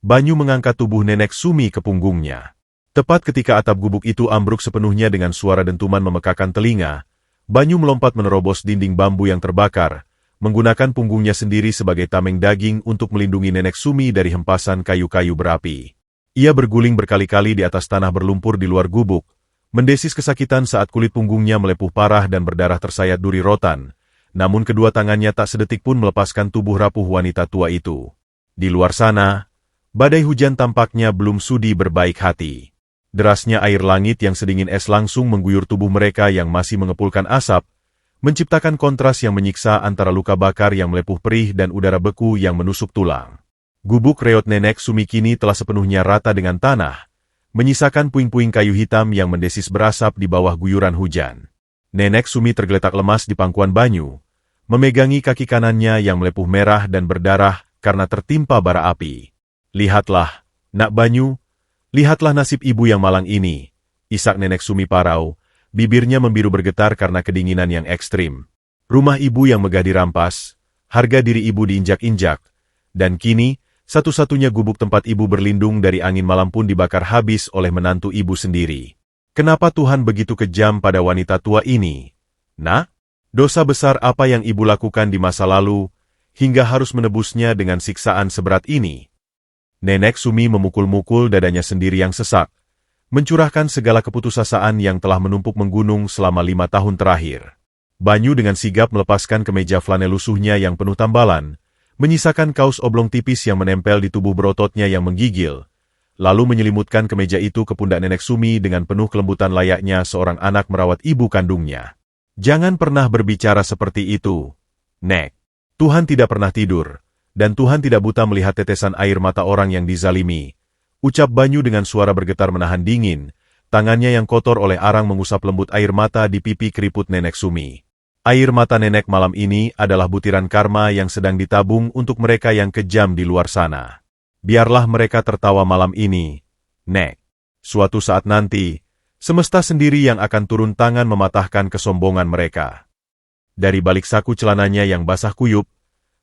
Banyu mengangkat tubuh Nenek Sumi ke punggungnya. Tepat ketika atap gubuk itu ambruk sepenuhnya dengan suara dentuman memekakan telinga, Banyu melompat menerobos dinding bambu yang terbakar, menggunakan punggungnya sendiri sebagai tameng daging untuk melindungi Nenek Sumi dari hempasan kayu-kayu berapi. Ia berguling berkali-kali di atas tanah berlumpur di luar gubuk, mendesis kesakitan saat kulit punggungnya melepuh parah dan berdarah tersayat duri rotan, namun kedua tangannya tak sedetik pun melepaskan tubuh rapuh wanita tua itu. Di luar sana, badai hujan tampaknya belum sudi berbaik hati. Derasnya air langit yang sedingin es langsung mengguyur tubuh mereka yang masih mengepulkan asap, menciptakan kontras yang menyiksa antara luka bakar yang melepuh perih dan udara beku yang menusuk tulang. Gubuk reot Nenek Sumi kini telah sepenuhnya rata dengan tanah, menyisakan puing-puing kayu hitam yang mendesis berasap di bawah guyuran hujan. Nenek Sumi tergeletak lemas di pangkuan Banyu, memegangi kaki kanannya yang melepuh merah dan berdarah karena tertimpa bara api. Lihatlah, Nak Banyu, lihatlah nasib ibu yang malang ini, isak Nenek Sumi parau, bibirnya membiru bergetar karena kedinginan yang ekstrim. Rumah ibu yang megah dirampas, harga diri ibu diinjak-injak, dan kini, satu-satunya gubuk tempat ibu berlindung dari angin malam pun dibakar habis oleh menantu ibu sendiri. Kenapa Tuhan begitu kejam pada wanita tua ini? Nah, dosa besar apa yang ibu lakukan di masa lalu, hingga harus menebusnya dengan siksaan seberat ini? Nenek Sumi memukul-mukul dadanya sendiri yang sesak, mencurahkan segala keputusasaan yang telah menumpuk menggunung selama 5 tahun terakhir. Banyu dengan sigap melepaskan kemeja flanel lusuhnya yang penuh tambalan, menyisakan kaos oblong tipis yang menempel di tubuh berototnya yang menggigil, lalu menyelimutkan kemeja itu ke pundak Nenek Sumi dengan penuh kelembutan layaknya seorang anak merawat ibu kandungnya. Jangan pernah berbicara seperti itu, Nek. Tuhan tidak pernah tidur, dan Tuhan tidak buta melihat tetesan air mata orang yang dizalimi. Ucap Banyu dengan suara bergetar menahan dingin, tangannya yang kotor oleh arang mengusap lembut air mata di pipi keriput Nenek Sumi. Air mata nenek malam ini adalah butiran karma yang sedang ditabung untuk mereka yang kejam di luar sana. Biarlah mereka tertawa malam ini, Nek. Suatu saat nanti, semesta sendiri yang akan turun tangan mematahkan kesombongan mereka. Dari balik saku celananya yang basah kuyup,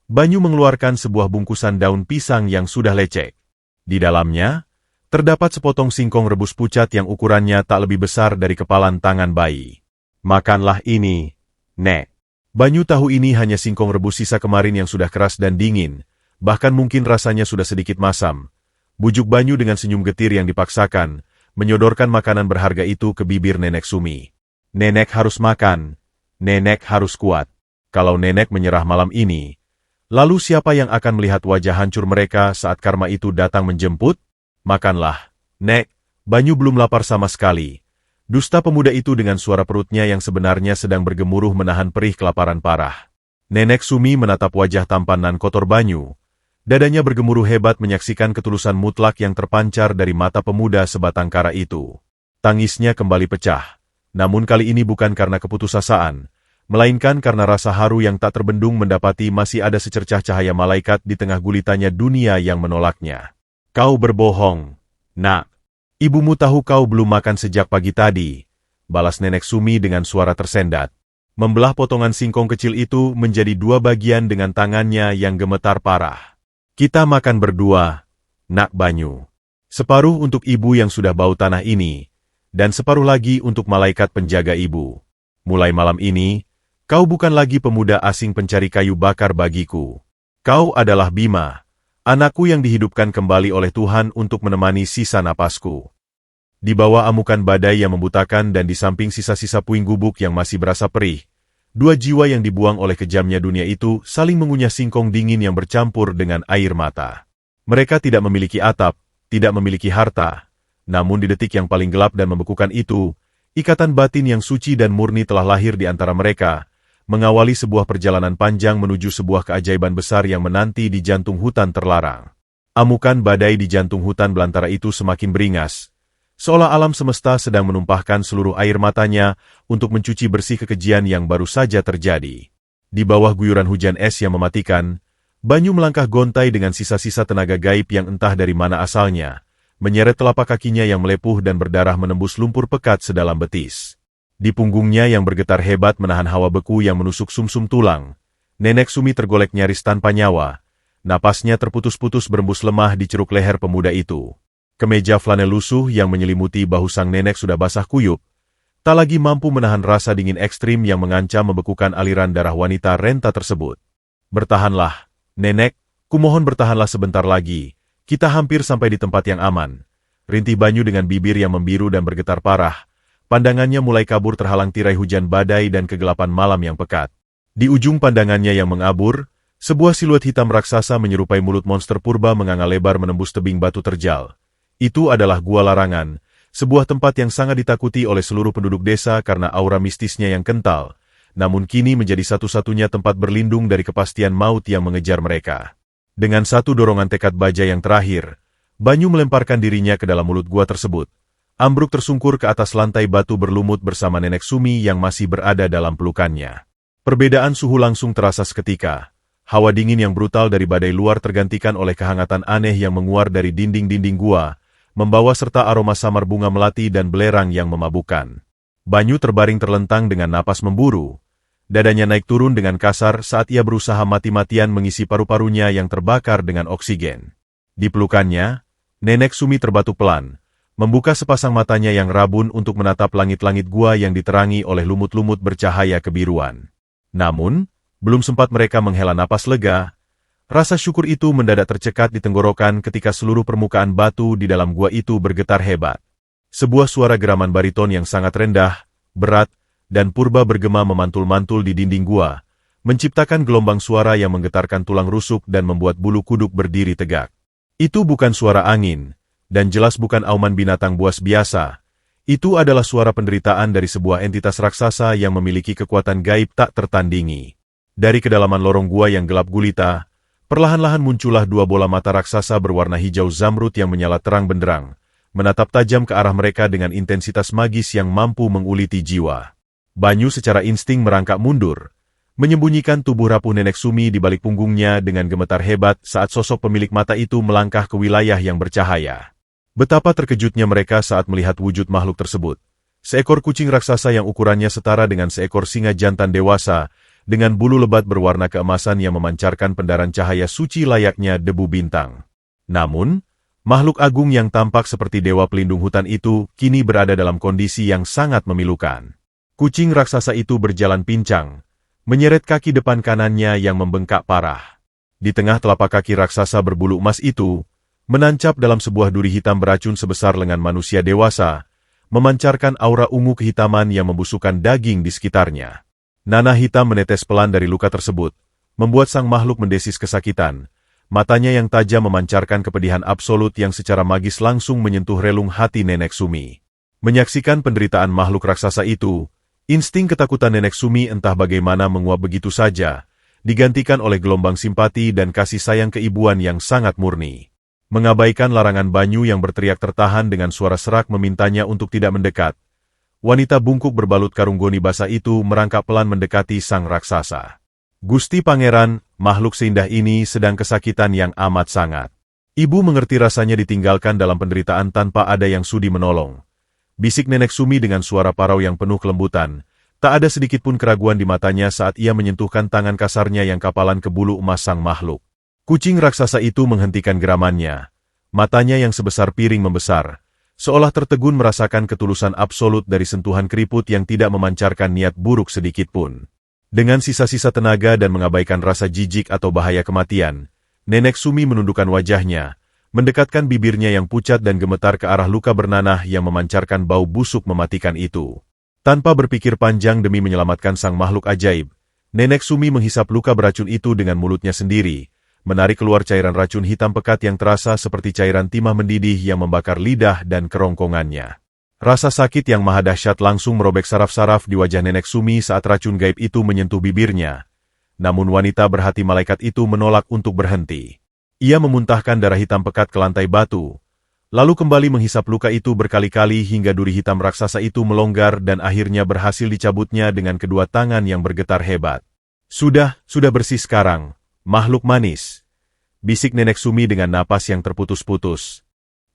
Banyu mengeluarkan sebuah bungkusan daun pisang yang sudah lecek. Di dalamnya, terdapat sepotong singkong rebus pucat yang ukurannya tak lebih besar dari kepalan tangan bayi. Makanlah ini, Nek. Banyu tahu ini hanya singkong rebus sisa kemarin yang sudah keras dan dingin, bahkan mungkin rasanya sudah sedikit masam. Bujuk Banyu dengan senyum getir yang dipaksakan, menyodorkan makanan berharga itu ke bibir Nenek Sumi. Nenek harus makan, Nenek harus kuat. Kalau Nenek menyerah malam ini, lalu siapa yang akan melihat wajah hancur mereka saat karma itu datang menjemput? Makanlah, Nek. Banyu belum lapar sama sekali. Dusta pemuda itu dengan suara perutnya yang sebenarnya sedang bergemuruh menahan perih kelaparan parah. Nenek Sumi menatap wajah tampan nan kotor Banyu. Dadanya bergemuruh hebat menyaksikan ketulusan mutlak yang terpancar dari mata pemuda sebatang kara itu. Tangisnya kembali pecah. Namun kali ini bukan karena keputusasaan, melainkan karena rasa haru yang tak terbendung mendapati masih ada secercah cahaya malaikat di tengah gulitannya dunia yang menolaknya. Kau berbohong, Nak. Ibumu tahu kau belum makan sejak pagi tadi, balas Nenek Sumi dengan suara tersendat. Membelah potongan singkong kecil itu menjadi dua bagian dengan tangannya yang gemetar parah. Kita makan berdua, Nak Banyu. Separuh untuk ibu yang sudah bau tanah ini, dan separuh lagi untuk malaikat penjaga ibu. Mulai malam ini, kau bukan lagi pemuda asing pencari kayu bakar bagiku. Kau adalah Bima, anakku yang dihidupkan kembali oleh Tuhan untuk menemani sisa napasku. Di bawah amukan badai yang membutakan dan di samping sisa-sisa puing gubuk yang masih berasa perih, dua jiwa yang dibuang oleh kejamnya dunia itu saling mengunyah singkong dingin yang bercampur dengan air mata. Mereka tidak memiliki atap, tidak memiliki harta, namun di detik yang paling gelap dan membekukan itu, ikatan batin yang suci dan murni telah lahir di antara mereka, mengawali sebuah perjalanan panjang menuju sebuah keajaiban besar yang menanti di jantung hutan terlarang. Amukan badai di jantung hutan belantara itu semakin beringas, seolah alam semesta sedang menumpahkan seluruh air matanya untuk mencuci bersih kekejian yang baru saja terjadi. Di bawah guyuran hujan es yang mematikan, Banyu melangkah gontai dengan sisa-sisa tenaga gaib yang entah dari mana asalnya, menyeret telapak kakinya yang melepuh dan berdarah menembus lumpur pekat sedalam betis. Di punggungnya yang bergetar hebat menahan hawa beku yang menusuk sumsum tulang, Nenek Sumi tergolek nyaris tanpa nyawa, napasnya terputus-putus berembus lemah di ceruk leher pemuda itu. Kemeja flanel lusuh yang menyelimuti bahu sang nenek sudah basah kuyup, tak lagi mampu menahan rasa dingin ekstrim yang mengancam membekukan aliran darah wanita renta tersebut. Bertahanlah, Nenek, kumohon bertahanlah sebentar lagi, kita hampir sampai di tempat yang aman. Rintih Banyu dengan bibir yang membiru dan bergetar parah, pandangannya mulai kabur terhalang tirai hujan badai dan kegelapan malam yang pekat. Di ujung pandangannya yang mengabur, sebuah siluet hitam raksasa menyerupai mulut monster purba menganga lebar menembus tebing batu terjal. Itu adalah Gua Larangan, sebuah tempat yang sangat ditakuti oleh seluruh penduduk desa karena aura mistisnya yang kental, namun kini menjadi satu-satunya tempat berlindung dari kepastian maut yang mengejar mereka. Dengan satu dorongan tekad baja yang terakhir, Banyu melemparkan dirinya ke dalam mulut gua tersebut. Ambruk tersungkur ke atas lantai batu berlumut bersama Nenek Sumi yang masih berada dalam pelukannya. Perbedaan suhu langsung terasa seketika. Hawa dingin yang brutal dari badai luar tergantikan oleh kehangatan aneh yang menguar dari dinding-dinding gua, membawa serta aroma samar bunga melati dan belerang yang memabukkan. Banyu terbaring terlentang dengan napas memburu. Dadanya naik turun dengan kasar saat ia berusaha mati-matian mengisi paru-parunya yang terbakar dengan oksigen. Di pelukannya, Nenek Sumi terbatuk pelan, membuka sepasang matanya yang rabun untuk menatap langit-langit gua yang diterangi oleh lumut-lumut bercahaya kebiruan. Namun, belum sempat mereka menghela napas lega, rasa syukur itu mendadak tercekat di tenggorokan ketika seluruh permukaan batu di dalam gua itu bergetar hebat. Sebuah suara geraman bariton yang sangat rendah, berat, dan purba bergema memantul-mantul di dinding gua, menciptakan gelombang suara yang menggetarkan tulang rusuk dan membuat bulu kuduk berdiri tegak. Itu bukan suara angin, dan jelas bukan auman binatang buas biasa. Itu adalah suara penderitaan dari sebuah entitas raksasa yang memiliki kekuatan gaib tak tertandingi. Dari kedalaman lorong gua yang gelap gulita, perlahan-lahan muncullah dua bola mata raksasa berwarna hijau zamrud yang menyala terang benderang, menatap tajam ke arah mereka dengan intensitas magis yang mampu menguliti jiwa. Banyu secara insting merangkak mundur, menyembunyikan tubuh rapuh Nenek Sumi di balik punggungnya dengan gemetar hebat saat sosok pemilik mata itu melangkah ke wilayah yang bercahaya. Betapa terkejutnya mereka saat melihat wujud makhluk tersebut. Seekor kucing raksasa yang ukurannya setara dengan seekor singa jantan dewasa, dengan bulu lebat berwarna keemasan yang memancarkan pendaran cahaya suci layaknya debu bintang. Namun, makhluk agung yang tampak seperti dewa pelindung hutan itu kini berada dalam kondisi yang sangat memilukan. Kucing raksasa itu berjalan pincang, menyeret kaki depan kanannya yang membengkak parah. Di tengah telapak kaki raksasa berbulu emas itu, menancap dalam sebuah duri hitam beracun sebesar lengan manusia dewasa, memancarkan aura ungu kehitaman yang membusukkan daging di sekitarnya. Nanah hitam menetes pelan dari luka tersebut, membuat sang makhluk mendesis kesakitan. Matanya yang tajam memancarkan kepedihan absolut yang secara magis langsung menyentuh relung hati Nenek Sumi. Menyaksikan penderitaan makhluk raksasa itu, insting ketakutan Nenek Sumi entah bagaimana menguap begitu saja, digantikan oleh gelombang simpati dan kasih sayang keibuan yang sangat murni. Mengabaikan larangan Banyu yang berteriak tertahan dengan suara serak memintanya untuk tidak mendekat, wanita bungkuk berbalut karung goni basah itu merangkak pelan mendekati sang raksasa. Gusti Pangeran, makhluk seindah ini sedang kesakitan yang amat sangat. Ibu mengerti rasanya ditinggalkan dalam penderitaan tanpa ada yang sudi menolong. Bisik Nenek Sumi dengan suara parau yang penuh kelembutan. Tak ada sedikitpun keraguan di matanya saat ia menyentuhkan tangan kasarnya yang kapalan ke bulu emas sang makhluk. Kucing raksasa itu menghentikan geramannya. Matanya yang sebesar piring membesar, seolah tertegun merasakan ketulusan absolut dari sentuhan keriput yang tidak memancarkan niat buruk sedikitpun. Dengan sisa-sisa tenaga dan mengabaikan rasa jijik atau bahaya kematian, Nenek Sumi menundukkan wajahnya, mendekatkan bibirnya yang pucat dan gemetar ke arah luka bernanah yang memancarkan bau busuk mematikan itu. Tanpa berpikir panjang demi menyelamatkan sang makhluk ajaib, Nenek Sumi menghisap luka beracun itu dengan mulutnya sendiri, menarik keluar cairan racun hitam pekat yang terasa seperti cairan timah mendidih yang membakar lidah dan kerongkongannya. Rasa sakit yang maha dahsyat langsung merobek saraf-saraf di wajah Nenek Sumi saat racun gaib itu menyentuh bibirnya. Namun wanita berhati malaikat itu menolak untuk berhenti. Ia memuntahkan darah hitam pekat ke lantai batu, lalu kembali menghisap luka itu berkali-kali hingga duri hitam raksasa itu melonggar dan akhirnya berhasil dicabutnya dengan kedua tangan yang bergetar hebat. Sudah bersih sekarang, makhluk manis, bisik Nenek Sumi dengan napas yang terputus-putus.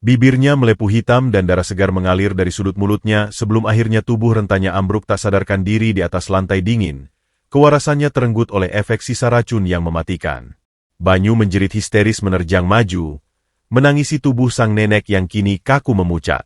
Bibirnya melepuh hitam dan darah segar mengalir dari sudut mulutnya sebelum akhirnya tubuh rentanya ambruk tak sadarkan diri di atas lantai dingin. Kewarasannya terenggut oleh efek sisa racun yang mematikan. Banyu menjerit histeris menerjang maju, menangisi tubuh sang nenek yang kini kaku memucat.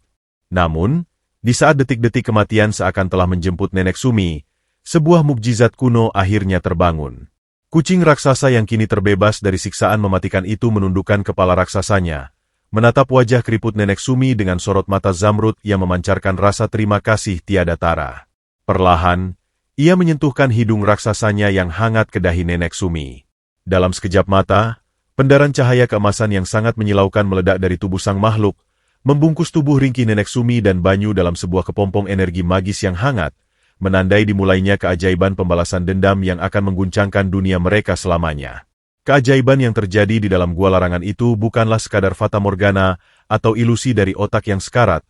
Namun, di saat detik-detik kematian seakan telah menjemput Nenek Sumi, sebuah mukjizat kuno akhirnya terbangun. Kucing raksasa yang kini terbebas dari siksaan mematikan itu menundukkan kepala raksasanya, menatap wajah keriput Nenek Sumi dengan sorot mata zamrud yang memancarkan rasa terima kasih tiada tara. Perlahan, ia menyentuhkan hidung raksasanya yang hangat ke dahi Nenek Sumi. Dalam sekejap mata, pendaran cahaya keemasan yang sangat menyilaukan meledak dari tubuh sang makhluk, membungkus tubuh ringkih Nenek Sumi dan Banyu dalam sebuah kepompong energi magis yang hangat, menandai dimulainya keajaiban pembalasan dendam yang akan mengguncangkan dunia mereka selamanya. Keajaiban yang terjadi di dalam gua larangan itu bukanlah sekadar fata morgana atau ilusi dari otak yang sekarat,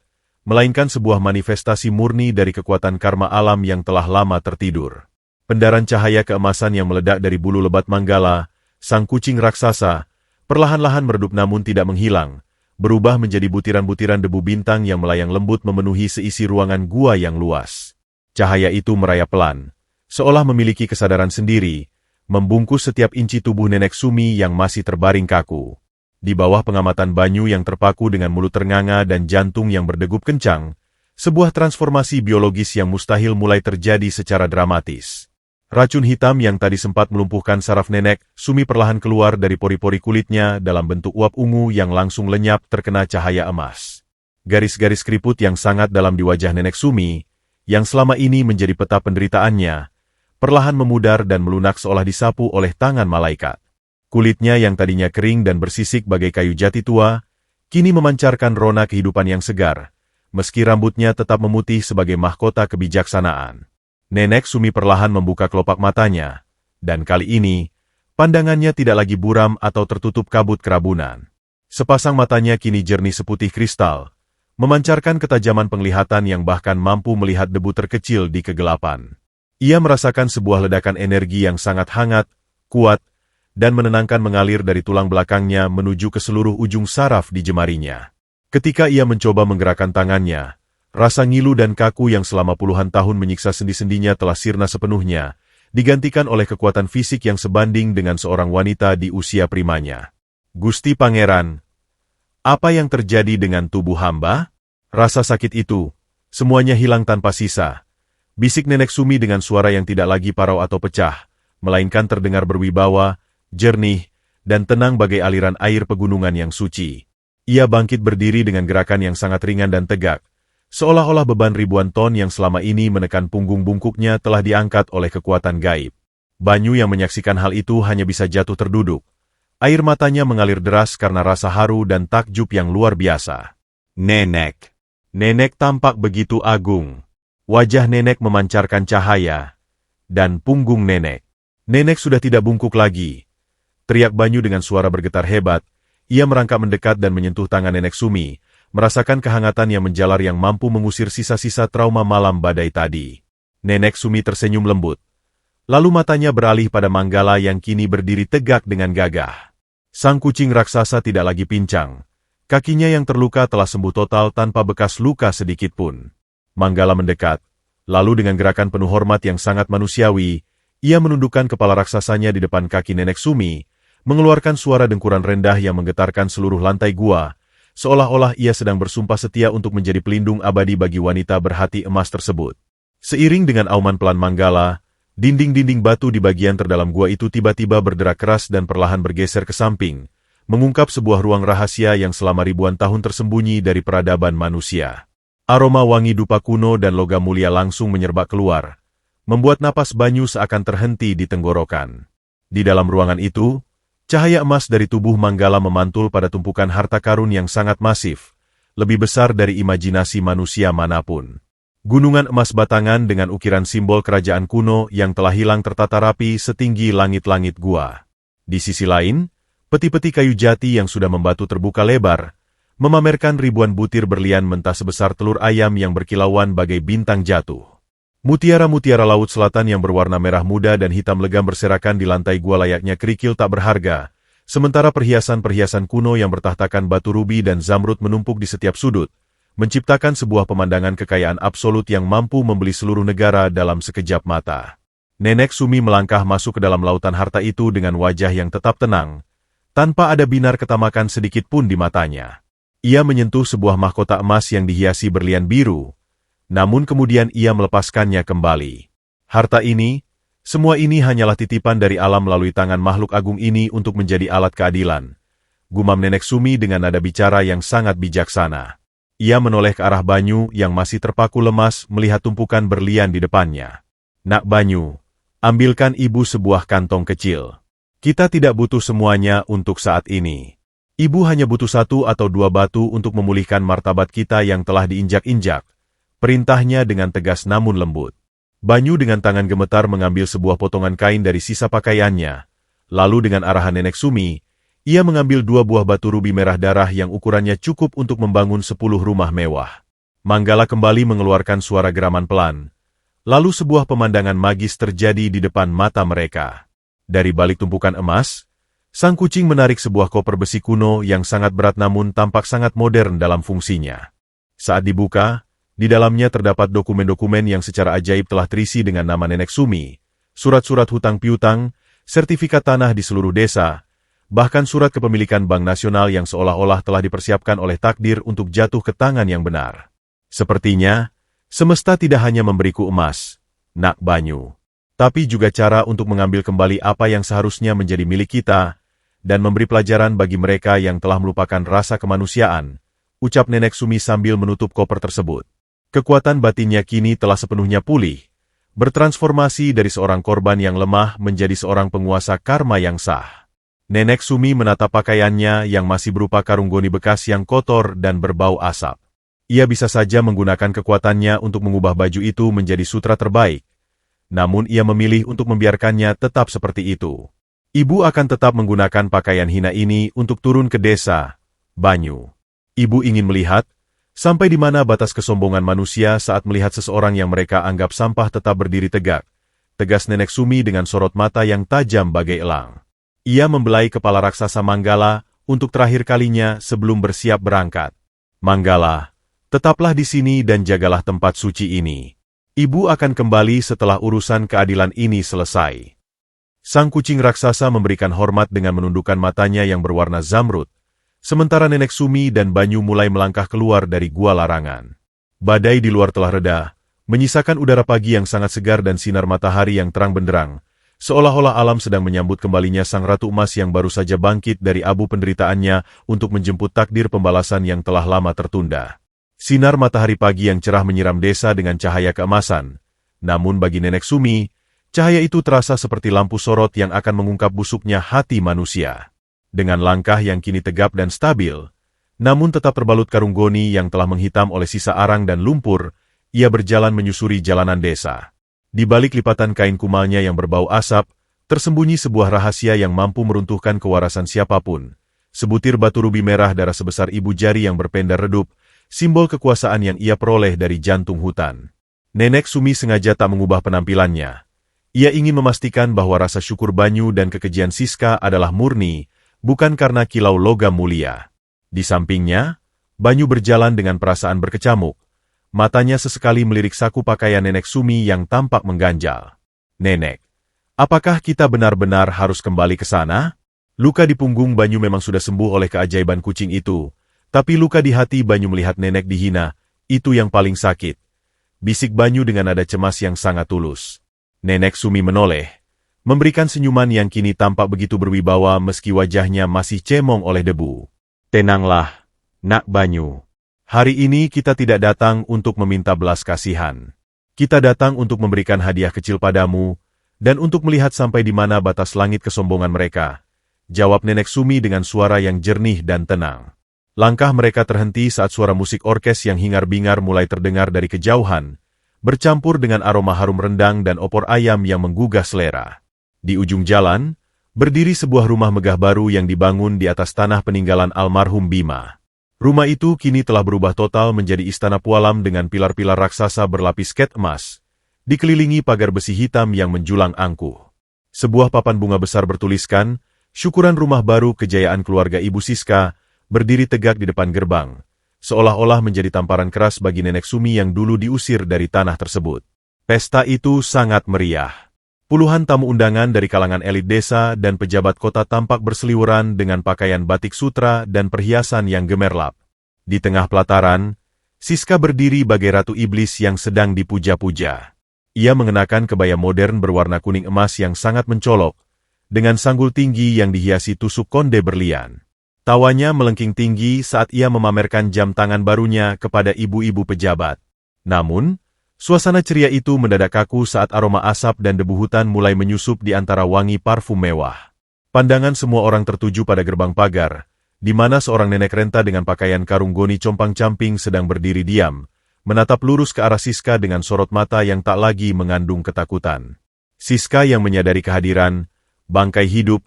melainkan sebuah manifestasi murni dari kekuatan karma alam yang telah lama tertidur. Pendaran cahaya keemasan yang meledak dari bulu lebat Manggala, sang kucing raksasa, perlahan-lahan meredup namun tidak menghilang, berubah menjadi butiran-butiran debu bintang yang melayang lembut memenuhi seisi ruangan gua yang luas. Cahaya itu merayap pelan, seolah memiliki kesadaran sendiri, membungkus setiap inci tubuh Nenek Sumi yang masih terbaring kaku. Di bawah pengamatan Banyu yang terpaku dengan mulut ternganga dan jantung yang berdegup kencang, sebuah transformasi biologis yang mustahil mulai terjadi secara dramatis. Racun hitam yang tadi sempat melumpuhkan saraf Nenek Sumi perlahan keluar dari pori-pori kulitnya dalam bentuk uap ungu yang langsung lenyap terkena cahaya emas. Garis-garis keriput yang sangat dalam di wajah Nenek Sumi, yang selama ini menjadi peta penderitaannya, perlahan memudar dan melunak seolah disapu oleh tangan malaikat. Kulitnya yang tadinya kering dan bersisik bagai kayu jati tua, kini memancarkan rona kehidupan yang segar, meski rambutnya tetap memutih sebagai mahkota kebijaksanaan. Nenek Sumi perlahan membuka kelopak matanya, dan kali ini, pandangannya tidak lagi buram atau tertutup kabut kerabunan. Sepasang matanya kini jernih seputih kristal, memancarkan ketajaman penglihatan yang bahkan mampu melihat debu terkecil di kegelapan. Ia merasakan sebuah ledakan energi yang sangat hangat, kuat, dan menenangkan mengalir dari tulang belakangnya menuju ke seluruh ujung saraf di jemarinya. Ketika ia mencoba menggerakkan tangannya, rasa ngilu dan kaku yang selama puluhan tahun menyiksa sendi-sendinya telah sirna sepenuhnya, digantikan oleh kekuatan fisik yang sebanding dengan seorang wanita di usia primanya. Gusti Pangeran, apa yang terjadi dengan tubuh hamba? Rasa sakit itu, semuanya hilang tanpa sisa. Bisik Nenek Sumi dengan suara yang tidak lagi parau atau pecah, melainkan terdengar berwibawa, jernih, dan tenang bagai aliran air pegunungan yang suci. Ia bangkit berdiri dengan gerakan yang sangat ringan dan tegak, seolah-olah beban ribuan ton yang selama ini menekan punggung bungkuknya telah diangkat oleh kekuatan gaib. Banyu yang menyaksikan hal itu hanya bisa jatuh terduduk. Air matanya mengalir deras karena rasa haru dan takjub yang luar biasa. Nenek. Nenek tampak begitu agung. Wajah nenek memancarkan cahaya. Dan punggung nenek. Nenek sudah tidak bungkuk lagi. Teriak Banyu dengan suara bergetar hebat. Ia merangkak mendekat dan menyentuh tangan Nenek Sumi, merasakan kehangatan yang menjalar yang mampu mengusir sisa-sisa trauma malam badai tadi. Nenek Sumi tersenyum lembut. Lalu matanya beralih pada Manggala yang kini berdiri tegak dengan gagah. Sang kucing raksasa tidak lagi pincang. Kakinya yang terluka telah sembuh total tanpa bekas luka sedikit pun. Manggala mendekat, lalu dengan gerakan penuh hormat yang sangat manusiawi, ia menundukkan kepala raksasanya di depan kaki Nenek Sumi, mengeluarkan suara dengkuran rendah yang menggetarkan seluruh lantai gua, seolah-olah ia sedang bersumpah setia untuk menjadi pelindung abadi bagi wanita berhati emas tersebut. Seiring dengan auman pelan Manggala, dinding-dinding batu di bagian terdalam gua itu tiba-tiba berderak keras dan perlahan bergeser ke samping, mengungkap sebuah ruang rahasia yang selama ribuan tahun tersembunyi dari peradaban manusia. Aroma wangi dupa kuno dan logam mulia langsung menyerbak keluar, membuat napas Banyu seakan terhenti di tenggorokan. Di dalam ruangan itu, cahaya emas dari tubuh Manggala memantul pada tumpukan harta karun yang sangat masif, lebih besar dari imajinasi manusia manapun. Gunungan emas batangan dengan ukiran simbol kerajaan kuno yang telah hilang tertata rapi setinggi langit-langit gua. Di sisi lain, peti-peti kayu jati yang sudah membatu terbuka lebar, memamerkan ribuan butir berlian mentah sebesar telur ayam yang berkilauan bagai bintang jatuh. Mutiara-mutiara laut selatan yang berwarna merah muda dan hitam legam berserakan di lantai gua layaknya kerikil tak berharga, sementara perhiasan-perhiasan kuno yang bertahtakan batu rubi dan zamrud menumpuk di setiap sudut, menciptakan sebuah pemandangan kekayaan absolut yang mampu membeli seluruh negara dalam sekejap mata. Nenek Sumi melangkah masuk ke dalam lautan harta itu dengan wajah yang tetap tenang, tanpa ada binar ketamakan sedikit pun di matanya. Ia menyentuh sebuah mahkota emas yang dihiasi berlian biru, namun kemudian ia melepaskannya kembali. Harta ini, semua ini hanyalah titipan dari alam melalui tangan makhluk agung ini untuk menjadi alat keadilan. Gumam Nenek Sumi dengan nada bicara yang sangat bijaksana. Ia menoleh ke arah Banyu yang masih terpaku lemas melihat tumpukan berlian di depannya. Nak Banyu, ambilkan ibu sebuah kantong kecil. Kita tidak butuh semuanya untuk saat ini. Ibu hanya butuh 1 atau 2 batu untuk memulihkan martabat kita yang telah diinjak-injak. Perintahnya dengan tegas namun lembut. Banyu dengan tangan gemetar mengambil sebuah potongan kain dari sisa pakaiannya. Lalu dengan arahan Nenek Sumi, ia mengambil 2 buah batu rubi merah darah yang ukurannya cukup untuk membangun 10 rumah mewah. Manggala kembali mengeluarkan suara geraman pelan. Lalu sebuah pemandangan magis terjadi di depan mata mereka. Dari balik tumpukan emas, sang kucing menarik sebuah koper besi kuno yang sangat berat namun tampak sangat modern dalam fungsinya. Saat dibuka, di dalamnya terdapat dokumen-dokumen yang secara ajaib telah terisi dengan nama Nenek Sumi, surat-surat hutang piutang, sertifikat tanah di seluruh desa, bahkan surat kepemilikan Bank Nasional yang seolah-olah telah dipersiapkan oleh takdir untuk jatuh ke tangan yang benar. Sepertinya, semesta tidak hanya memberiku emas, Nak Banyu, tapi juga cara untuk mengambil kembali apa yang seharusnya menjadi milik kita, dan memberi pelajaran bagi mereka yang telah melupakan rasa kemanusiaan, ucap Nenek Sumi sambil menutup koper tersebut. Kekuatan batinnya kini telah sepenuhnya pulih, bertransformasi dari seorang korban yang lemah menjadi seorang penguasa karma yang sah. Nenek Sumi menatap pakaiannya yang masih berupa karung goni bekas yang kotor dan berbau asap. Ia bisa saja menggunakan kekuatannya untuk mengubah baju itu menjadi sutra terbaik, namun ia memilih untuk membiarkannya tetap seperti itu. Ibu akan tetap menggunakan pakaian hina ini untuk turun ke desa, Banyu. Ibu ingin melihat Sampai di mana batas kesombongan manusia saat melihat seseorang yang mereka anggap sampah tetap berdiri tegak, tegas Nenek Sumi dengan sorot mata yang tajam bagai elang. Ia membelai kepala raksasa Manggala untuk terakhir kalinya sebelum bersiap berangkat. Manggala, tetaplah di sini dan jagalah tempat suci ini. Ibu akan kembali setelah urusan keadilan ini selesai. Sang kucing raksasa memberikan hormat dengan menundukkan matanya yang berwarna zamrud, sementara Nenek Sumi dan Banyu mulai melangkah keluar dari gua larangan. Badai di luar telah reda, menyisakan udara pagi yang sangat segar dan sinar matahari yang terang benderang, seolah-olah alam sedang menyambut kembalinya sang Ratu Emas yang baru saja bangkit dari abu penderitaannya untuk menjemput takdir pembalasan yang telah lama tertunda. Sinar matahari pagi yang cerah menyiram desa dengan cahaya keemasan. Namun bagi Nenek Sumi, cahaya itu terasa seperti lampu sorot yang akan mengungkap busuknya hati manusia. Dengan langkah yang kini tegap dan stabil, namun tetap terbalut karung goni yang telah menghitam oleh sisa arang dan lumpur, ia berjalan menyusuri jalanan desa. Di balik lipatan kain kumalnya yang berbau asap, tersembunyi sebuah rahasia yang mampu meruntuhkan kewarasan siapapun. Sebutir batu rubi merah darah sebesar ibu jari yang berpendar redup, simbol kekuasaan yang ia peroleh dari jantung hutan. Nenek Sumi sengaja tak mengubah penampilannya. Ia ingin memastikan bahwa rasa syukur Banyu dan kekejian Siska adalah murni, bukan karena kilau logam mulia. Di sampingnya, Banyu berjalan dengan perasaan berkecamuk. Matanya sesekali melirik saku pakaian Nenek Sumi yang tampak mengganjal. Nenek, apakah kita benar-benar harus kembali ke sana? Luka di punggung Banyu memang sudah sembuh oleh keajaiban kucing itu. Tapi luka di hati Banyu melihat nenek dihina, itu yang paling sakit. Bisik Banyu dengan nada cemas yang sangat tulus. Nenek Sumi menoleh, memberikan senyuman yang kini tampak begitu berwibawa meski wajahnya masih cemong oleh debu. Tenanglah, Nak Banyu. Hari ini kita tidak datang untuk meminta belas kasihan. Kita datang untuk memberikan hadiah kecil padamu, dan untuk melihat sampai di mana batas langit kesombongan mereka. Jawab Nenek Sumi dengan suara yang jernih dan tenang. Langkah mereka terhenti saat suara musik orkes yang hingar-bingar mulai terdengar dari kejauhan, bercampur dengan aroma harum rendang dan opor ayam yang menggugah selera. Di ujung jalan, berdiri sebuah rumah megah baru yang dibangun di atas tanah peninggalan almarhum Bima. Rumah itu kini telah berubah total menjadi istana pualam dengan pilar-pilar raksasa berlapis ket emas, dikelilingi pagar besi hitam yang menjulang angkuh. Sebuah papan bunga besar bertuliskan, "Syukuran rumah baru kejayaan keluarga Ibu Siska," berdiri tegak di depan gerbang, seolah-olah menjadi tamparan keras bagi Nenek Sumi yang dulu diusir dari tanah tersebut. Pesta itu sangat meriah. Puluhan tamu undangan dari kalangan elit desa dan pejabat kota tampak berseliweran dengan pakaian batik sutra dan perhiasan yang gemerlap. Di tengah pelataran, Siska berdiri bagai ratu iblis yang sedang dipuja-puja. Ia mengenakan kebaya modern berwarna kuning emas yang sangat mencolok, dengan sanggul tinggi yang dihiasi tusuk konde berlian. Tawanya melengking tinggi saat ia memamerkan jam tangan barunya kepada ibu-ibu pejabat. Namun, suasana ceria itu mendadak kaku saat aroma asap dan debu hutan mulai menyusup di antara wangi parfum mewah. Pandangan semua orang tertuju pada gerbang pagar, di mana seorang nenek renta dengan pakaian karung goni compang-camping sedang berdiri diam, menatap lurus ke arah Siska dengan sorot mata yang tak lagi mengandung ketakutan. Siska yang menyadari kehadiran, bangkai hidup,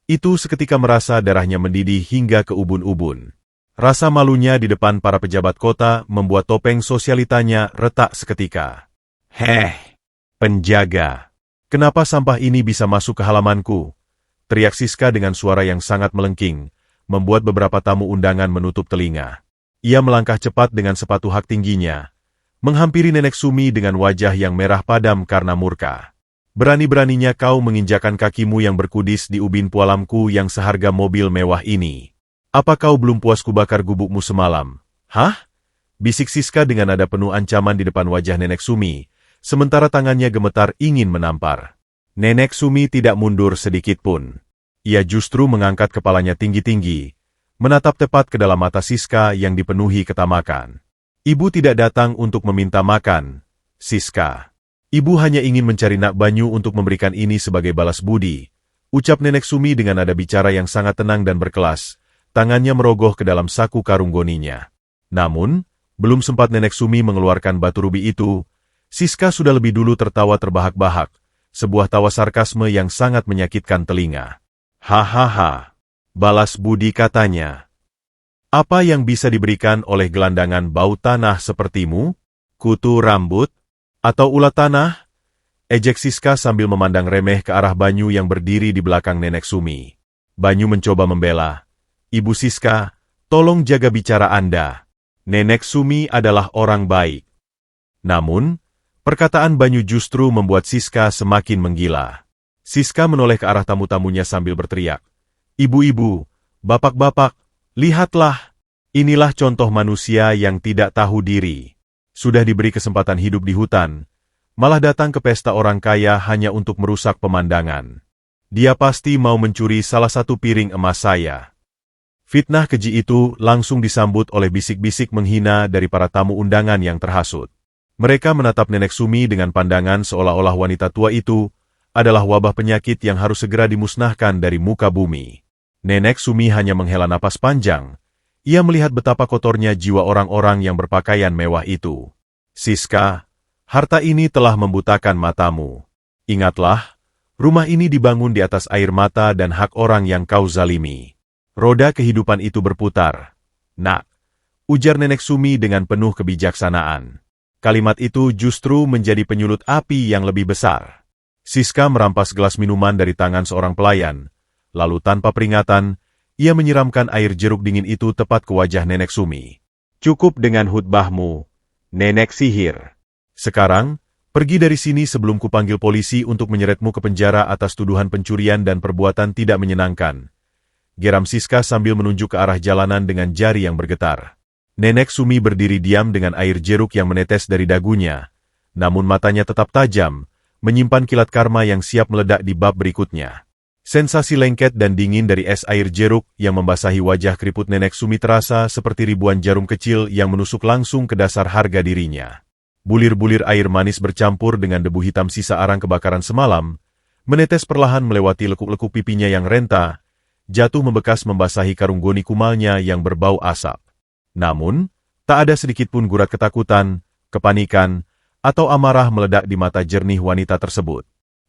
itu seketika merasa darahnya mendidih hingga ke ubun-ubun. Rasa malunya di depan para pejabat kota membuat topeng sosialitanya retak seketika. "Heh, penjaga! Kenapa sampah ini bisa masuk ke halamanku?" teriak Siska dengan suara yang sangat melengking, membuat beberapa tamu undangan menutup telinga. Ia melangkah cepat dengan sepatu hak tingginya, menghampiri Nenek Sumi dengan wajah yang merah padam karena murka. "Berani-beraninya kau menginjakan kakimu yang berkudis di ubin pualamku yang seharga mobil mewah ini. Apa kau belum puas kubakar gubukmu semalam? Hah?" bisik Siska dengan nada penuh ancaman di depan wajah Nenek Sumi, sementara tangannya gemetar ingin menampar. Nenek Sumi tidak mundur sedikit pun. Ia justru mengangkat kepalanya tinggi-tinggi, menatap tepat ke dalam mata Siska yang dipenuhi ketamakan. "Ibu tidak datang untuk meminta makan, Siska. Ibu hanya ingin mencari Nak Banyu untuk memberikan ini sebagai balas budi," ucap Nenek Sumi dengan nada bicara yang sangat tenang dan berkelas, tangannya merogoh ke dalam saku karung goninya. Namun, belum sempat Nenek Sumi mengeluarkan batu rubi itu, Siska sudah lebih dulu tertawa terbahak-bahak, sebuah tawa sarkasme yang sangat menyakitkan telinga. "Hahaha, balas budi," katanya. Apa yang bisa diberikan oleh gelandangan bau tanah sepertimu? Kutu rambut? Atau ulat tanah? Ejek Siska sambil memandang remeh ke arah Banyu yang berdiri di belakang Nenek Sumi. Banyu mencoba membela. Ibu Siska, tolong jaga bicara Anda. Nenek Sumi adalah orang baik. Namun, perkataan Banyu justru membuat Siska semakin menggila. Siska menoleh ke arah tamu-tamunya sambil berteriak. Ibu-ibu, bapak-bapak, lihatlah, inilah contoh manusia yang tidak tahu diri. Sudah diberi kesempatan hidup di hutan, malah datang ke pesta orang kaya hanya untuk merusak pemandangan. Dia pasti mau mencuri salah satu piring emas saya. Fitnah keji itu langsung disambut oleh bisik-bisik menghina dari para tamu undangan yang terhasut. Mereka menatap Nenek Sumi dengan pandangan seolah-olah wanita tua itu adalah wabah penyakit yang harus segera dimusnahkan dari muka bumi. Nenek Sumi hanya menghela napas panjang. Ia melihat betapa kotornya jiwa orang-orang yang berpakaian mewah itu. Siska, harta ini telah membutakan matamu. Ingatlah, rumah ini dibangun di atas air mata dan hak orang yang kau zalimi. Roda kehidupan itu berputar. Nak, ujar Nenek Sumi dengan penuh kebijaksanaan. Kalimat itu justru menjadi penyulut api yang lebih besar. Siska merampas gelas minuman dari tangan seorang pelayan, lalu tanpa peringatan, ia menyiramkan air jeruk dingin itu tepat ke wajah Nenek Sumi. Cukup dengan khutbahmu, Nenek Sihir. Sekarang, pergi dari sini sebelum kupanggil polisi untuk menyeretmu ke penjara atas tuduhan pencurian dan perbuatan tidak menyenangkan. Geram Siska sambil menunjuk ke arah jalanan dengan jari yang bergetar. Nenek Sumi berdiri diam dengan air jeruk yang menetes dari dagunya, namun matanya tetap tajam, menyimpan kilat karma yang siap meledak di bab berikutnya. Sensasi lengket dan dingin dari es air jeruk yang membasahi wajah keriput Nenek Sumi terasa seperti ribuan jarum kecil yang menusuk langsung ke dasar harga dirinya. Bulir-bulir air manis bercampur dengan debu hitam sisa arang kebakaran semalam, menetes perlahan melewati lekuk-lekuk pipinya yang renta, jatuh membekas membasahi karung goni kumalnya yang berbau asap. Namun, tak ada sedikitpun gurat ketakutan, kepanikan, atau amarah meledak di mata jernih wanita tersebut.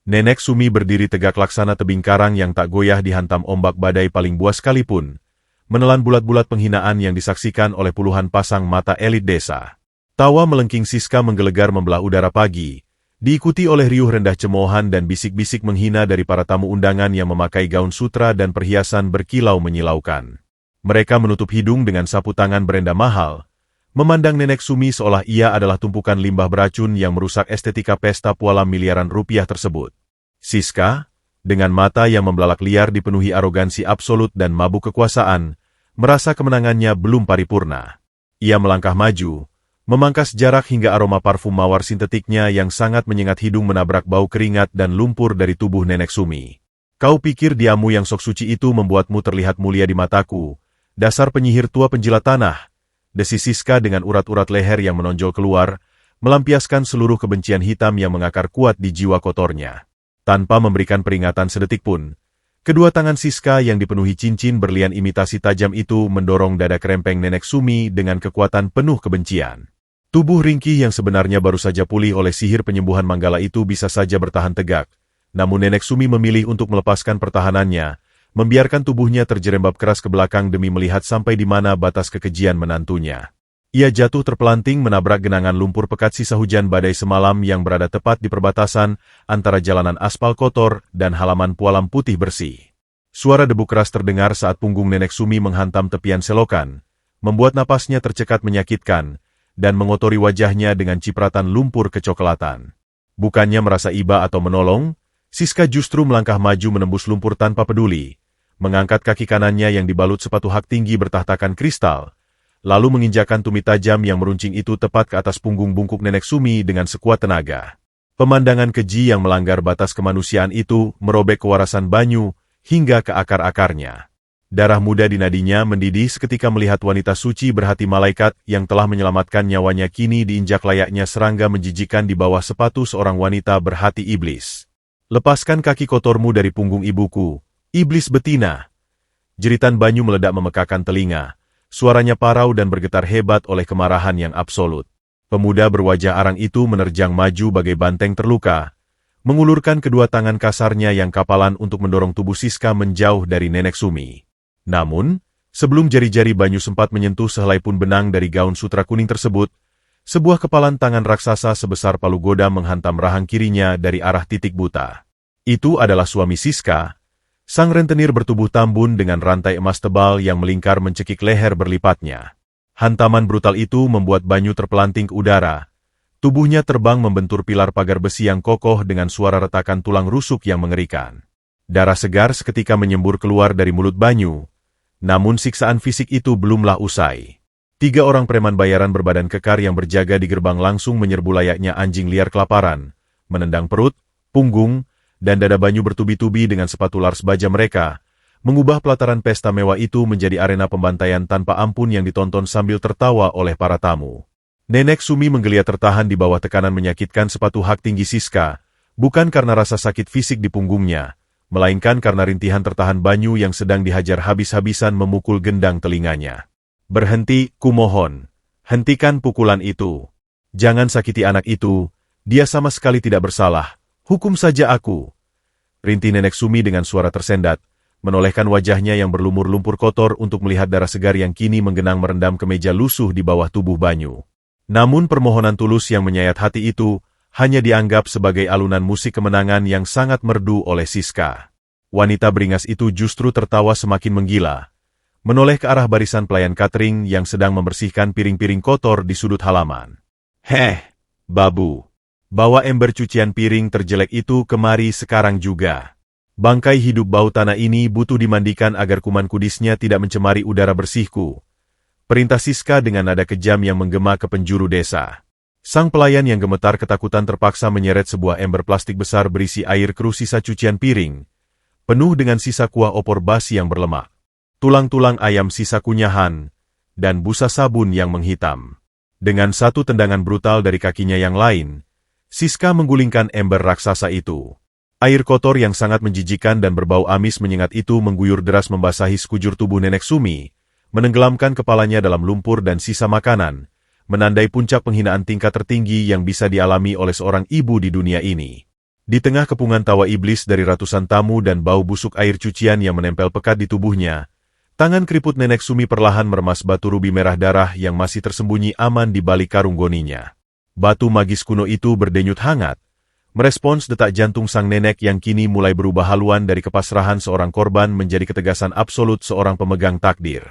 Nenek Sumi berdiri tegak laksana tebing karang yang tak goyah dihantam ombak badai paling buas sekalipun, menelan bulat-bulat penghinaan yang disaksikan oleh puluhan pasang mata elit desa. Tawa melengking Siska menggelegar membelah udara pagi, diikuti oleh riuh rendah cemoohan dan bisik-bisik menghina dari para tamu undangan yang memakai gaun sutra dan perhiasan berkilau menyilaukan. Mereka menutup hidung dengan sapu tangan berenda mahal, memandang Nenek Sumi seolah ia adalah tumpukan limbah beracun yang merusak estetika pesta pualam miliaran rupiah tersebut. Siska, dengan mata yang membelalak liar dipenuhi arogansi absolut dan mabuk kekuasaan, merasa kemenangannya belum paripurna. Ia melangkah maju, memangkas jarak hingga aroma parfum mawar sintetiknya yang sangat menyengat hidung menabrak bau keringat dan lumpur dari tubuh Nenek Sumi. Kau pikir diamu yang sok suci itu membuatmu terlihat mulia di mataku, dasar penyihir tua penjilat tanah, desis Siska dengan urat-urat leher yang menonjol keluar, melampiaskan seluruh kebencian hitam yang mengakar kuat di jiwa kotornya. Tanpa memberikan peringatan sedetik pun, kedua tangan Siska yang dipenuhi cincin berlian imitasi tajam itu mendorong dada kerempeng Nenek Sumi dengan kekuatan penuh kebencian. Tubuh ringkih yang sebenarnya baru saja pulih oleh sihir penyembuhan Manggala itu bisa saja bertahan tegak, namun Nenek Sumi memilih untuk melepaskan pertahanannya, membiarkan tubuhnya terjerembab keras ke belakang demi melihat sampai di mana batas kekejian menantunya. Ia jatuh terpelanting menabrak genangan lumpur pekat sisa hujan badai semalam yang berada tepat di perbatasan antara jalanan aspal kotor dan halaman pualam putih bersih. Suara debu keras terdengar saat punggung Nenek Sumi menghantam tepian selokan, membuat napasnya tercekat menyakitkan, dan mengotori wajahnya dengan cipratan lumpur kecoklatan. Bukannya merasa iba atau menolong, Siska justru melangkah maju menembus lumpur tanpa peduli, mengangkat kaki kanannya yang dibalut sepatu hak tinggi bertahtakan kristal, lalu menginjakkan tumit tajam yang meruncing itu tepat ke atas punggung bungkuk Nenek Sumi dengan sekuat tenaga. Pemandangan keji yang melanggar batas kemanusiaan itu merobek kewarasan Banyu hingga ke akar-akarnya. Darah muda di nadinya mendidih seketika melihat wanita suci berhati malaikat yang telah menyelamatkan nyawanya kini diinjak layaknya serangga menjijikan di bawah sepatu seorang wanita berhati iblis. Lepaskan kaki kotormu dari punggung ibuku, iblis betina. Jeritan Banyu meledak memekakan telinga. Suaranya parau dan bergetar hebat oleh kemarahan yang absolut. Pemuda berwajah arang itu menerjang maju bagai banteng terluka, mengulurkan kedua tangan kasarnya yang kapalan untuk mendorong tubuh Siska menjauh dari Nenek Sumi. Namun, Sebelum jari-jari Banyu sempat menyentuh sehelai pun benang dari gaun sutra kuning tersebut, sebuah kepalan tangan raksasa sebesar palu goda menghantam rahang kirinya dari arah titik buta. Itu adalah suami Siska, sang rentenir bertubuh tambun dengan rantai emas tebal yang melingkar mencekik leher berlipatnya. Hantaman brutal itu membuat Banyu terpelanting ke udara. Tubuhnya terbang membentur pilar pagar besi yang kokoh dengan suara retakan tulang rusuk yang mengerikan. Darah segar seketika menyembur keluar dari mulut Banyu. Namun siksaan fisik itu belumlah usai. 3 orang preman bayaran berbadan kekar yang berjaga di gerbang langsung menyerbu layaknya anjing liar kelaparan, menendang perut, punggung, dan dada Banyu bertubi-tubi dengan sepatu lars baja mereka, mengubah pelataran pesta mewah itu menjadi arena pembantaian tanpa ampun yang ditonton sambil tertawa oleh para tamu. Nenek Sumi menggeliat tertahan di bawah tekanan menyakitkan sepatu hak tinggi Siska, bukan karena rasa sakit fisik di punggungnya, melainkan karena rintihan tertahan Banyu yang sedang dihajar habis-habisan memukul gendang telinganya. "Berhenti, kumohon. Hentikan pukulan itu. Jangan sakiti anak itu, dia sama sekali tidak bersalah. Hukum saja aku." Rintih Nenek Sumi dengan suara tersendat, menolehkan wajahnya yang berlumur lumpur kotor untuk melihat darah segar yang kini menggenang merendam kemeja lusuh di bawah tubuh Banyu. Namun permohonan tulus yang menyayat hati itu hanya dianggap sebagai alunan musik kemenangan yang sangat merdu oleh Siska. Wanita beringas itu justru tertawa semakin menggila, menoleh ke arah barisan pelayan catering yang sedang membersihkan piring-piring kotor di sudut halaman. "Heh, babu, bawa ember cucian piring terjelek itu kemari sekarang juga. Bangkai hidup bau tanah ini butuh dimandikan agar kuman kudisnya tidak mencemari udara bersihku," perintah Siska dengan nada kejam yang menggema ke penjuru desa. Sang pelayan yang gemetar ketakutan terpaksa menyeret sebuah ember plastik besar berisi air keruh sisa cucian piring, penuh dengan sisa kuah opor basi yang berlemak, tulang-tulang ayam sisa kunyahan, dan busa sabun yang menghitam. Dengan satu tendangan brutal dari kakinya yang lain, Siska menggulingkan ember raksasa itu. Air kotor yang sangat menjijikan dan berbau amis menyengat itu mengguyur deras membasahi sekujur tubuh Nenek Sumi, menenggelamkan kepalanya dalam lumpur dan sisa makanan, menandai puncak penghinaan tingkat tertinggi yang bisa dialami oleh seorang ibu di dunia ini. Di tengah kepungan tawa iblis dari ratusan tamu dan bau busuk air cucian yang menempel pekat di tubuhnya, tangan keriput Nenek Sumi perlahan meremas batu rubi merah darah yang masih tersembunyi aman di balik karung goninya. Batu magis kuno itu berdenyut hangat, merespons detak jantung sang nenek yang kini mulai berubah haluan dari kepasrahan seorang korban menjadi ketegasan absolut seorang pemegang takdir.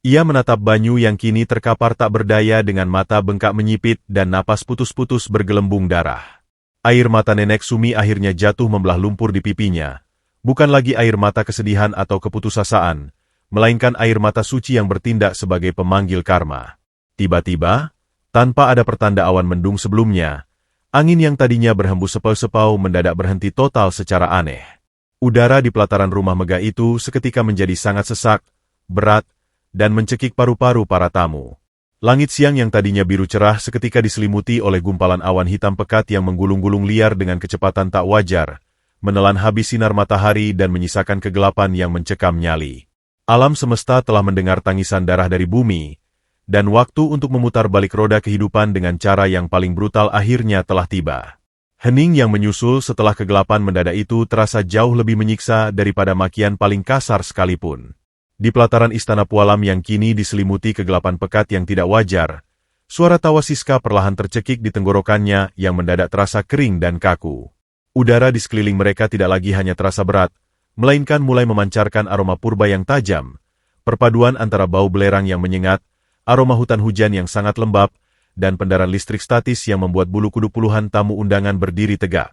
Ia menatap Banyu yang kini terkapar tak berdaya dengan mata bengkak menyipit dan napas putus-putus bergelembung darah. Air mata Nenek Sumi akhirnya jatuh membelah lumpur di pipinya. Bukan lagi air mata kesedihan atau keputusasaan, melainkan air mata suci yang bertindak sebagai pemanggil karma. Tiba-tiba, tanpa ada pertanda awan mendung sebelumnya, angin yang tadinya berhembus sepau-sepau mendadak berhenti total secara aneh. Udara di pelataran rumah megah itu seketika menjadi sangat sesak, berat, dan mencekik paru-paru para tamu. Langit siang yang tadinya biru cerah seketika diselimuti oleh gumpalan awan hitam pekat yang menggulung-gulung liar dengan kecepatan tak wajar, menelan habis sinar matahari dan menyisakan kegelapan yang mencekam nyali. Alam semesta telah mendengar tangisan darah dari bumi, dan waktu untuk memutar balik roda kehidupan dengan cara yang paling brutal akhirnya telah tiba. Hening yang menyusul setelah kegelapan mendadak itu terasa jauh lebih menyiksa daripada makian paling kasar sekalipun. Di pelataran istana Pualam yang kini diselimuti kegelapan pekat yang tidak wajar, suara tawa Siska perlahan tercekik di tenggorokannya yang mendadak terasa kering dan kaku. Udara di sekeliling mereka tidak lagi hanya terasa berat, melainkan mulai memancarkan aroma purba yang tajam, perpaduan antara bau belerang yang menyengat, aroma hutan hujan yang sangat lembab, dan pendaran listrik statis yang membuat bulu kuduk puluhan tamu undangan berdiri tegak.